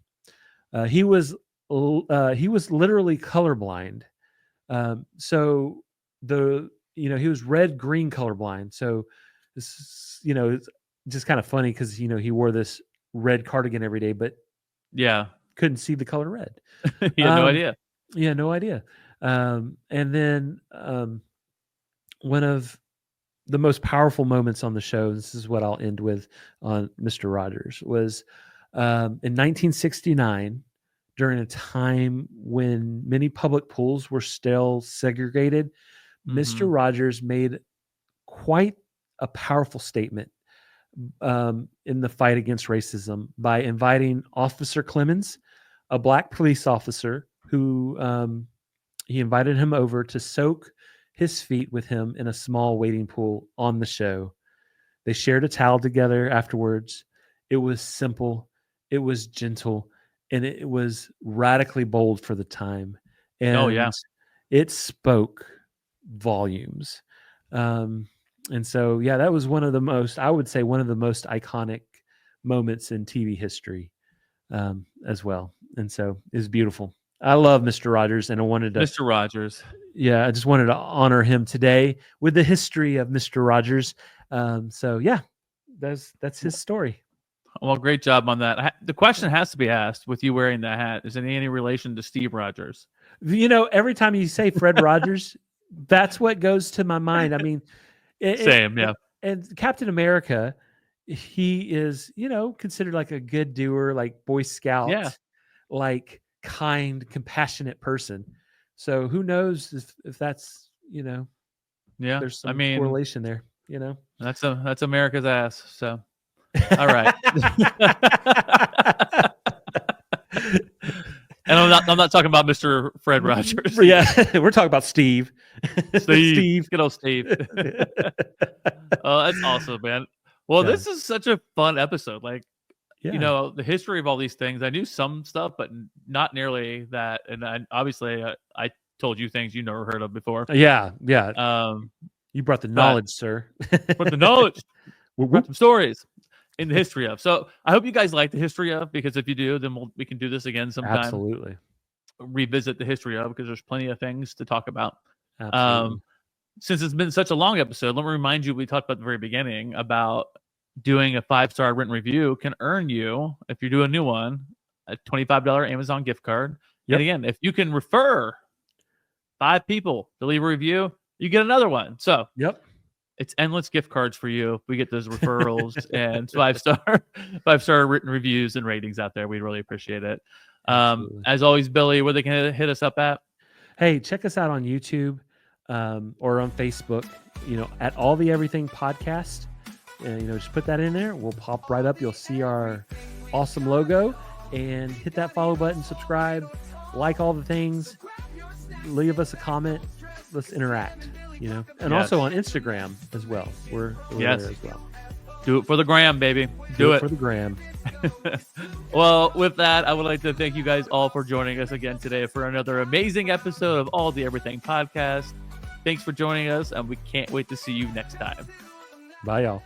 He was literally colorblind. So he was red-green colorblind. So this, it's just kind of funny because he wore this red cardigan every day, but couldn't see the color red. He had no idea. Yeah, no idea. And then one of the most powerful moments on the show, this is what I'll end with on Mr. Rogers, was in 1969, during a time when many public pools were still segregated. Mr. Rogers made quite a powerful statement in the fight against racism by inviting Officer Clemens, a black police officer, who he invited him over to soak his feet with him in a small wading pool on the show. They shared a towel together afterwards. It was simple, it was gentle, and it was radically bold for the time. And it spoke volumes. And so, that was one of the most iconic moments in TV history as well. And so it was beautiful. I love Mr. Rogers, and I wanted to... Mr. Rogers. Yeah, I just wanted to honor him today with the history of Mr. Rogers. That's his story. Well, great job on that. The question has to be asked with you wearing that hat. Is there any relation to Steve Rogers? Every time you say Fred Rogers, that's what goes to my mind. I mean... Same, yeah. And Captain America, he is, considered like a good doer, like Boy Scout, like kind, compassionate person. So who knows if that's, there's some correlation there, That's America's ass. So, all right. And I'm not talking about Mr. Fred Rogers. Yeah, we're talking about Steve. Steve. Good old Steve. Oh, that's awesome, man. Well, this is such a fun episode. Like, Yeah. you know, the history of all these things. I knew some stuff, but not nearly that. And obviously, I told you things you never heard of before. Yeah. You brought the knowledge, sir. Brought the knowledge. Brought some stories in the history of. So I hope you guys like the history of, because if you do, then we can do this again sometime. Absolutely. Revisit the history of, because there's plenty of things to talk about. Absolutely. Since it's been such a long episode, let me remind you, we talked about at the very beginning about doing a 5-star written review can earn you, if you do a new one, a $25 Amazon gift card. Yep. And again, if you can refer 5 people to leave a review, you get another one. So it's endless gift cards for you. We get those referrals and 5-star written reviews and ratings out there. We'd really appreciate it. As always, Billy, where they can hit us up at? Hey, check us out on YouTube or on Facebook, you know, at All the Everything Podcast. You know, just put that in there. We'll pop right up. You'll see our awesome logo, and hit that follow button, subscribe, like all the things, leave us a comment. Let's interact, you know, and also on Instagram as well. We're there as well. Do it for the gram, baby. Do it for the gram. Well, with that, I would like to thank you guys all for joining us again today for another amazing episode of All the Everything Podcast. Thanks for joining us, and we can't wait to see you next time. Bye, y'all.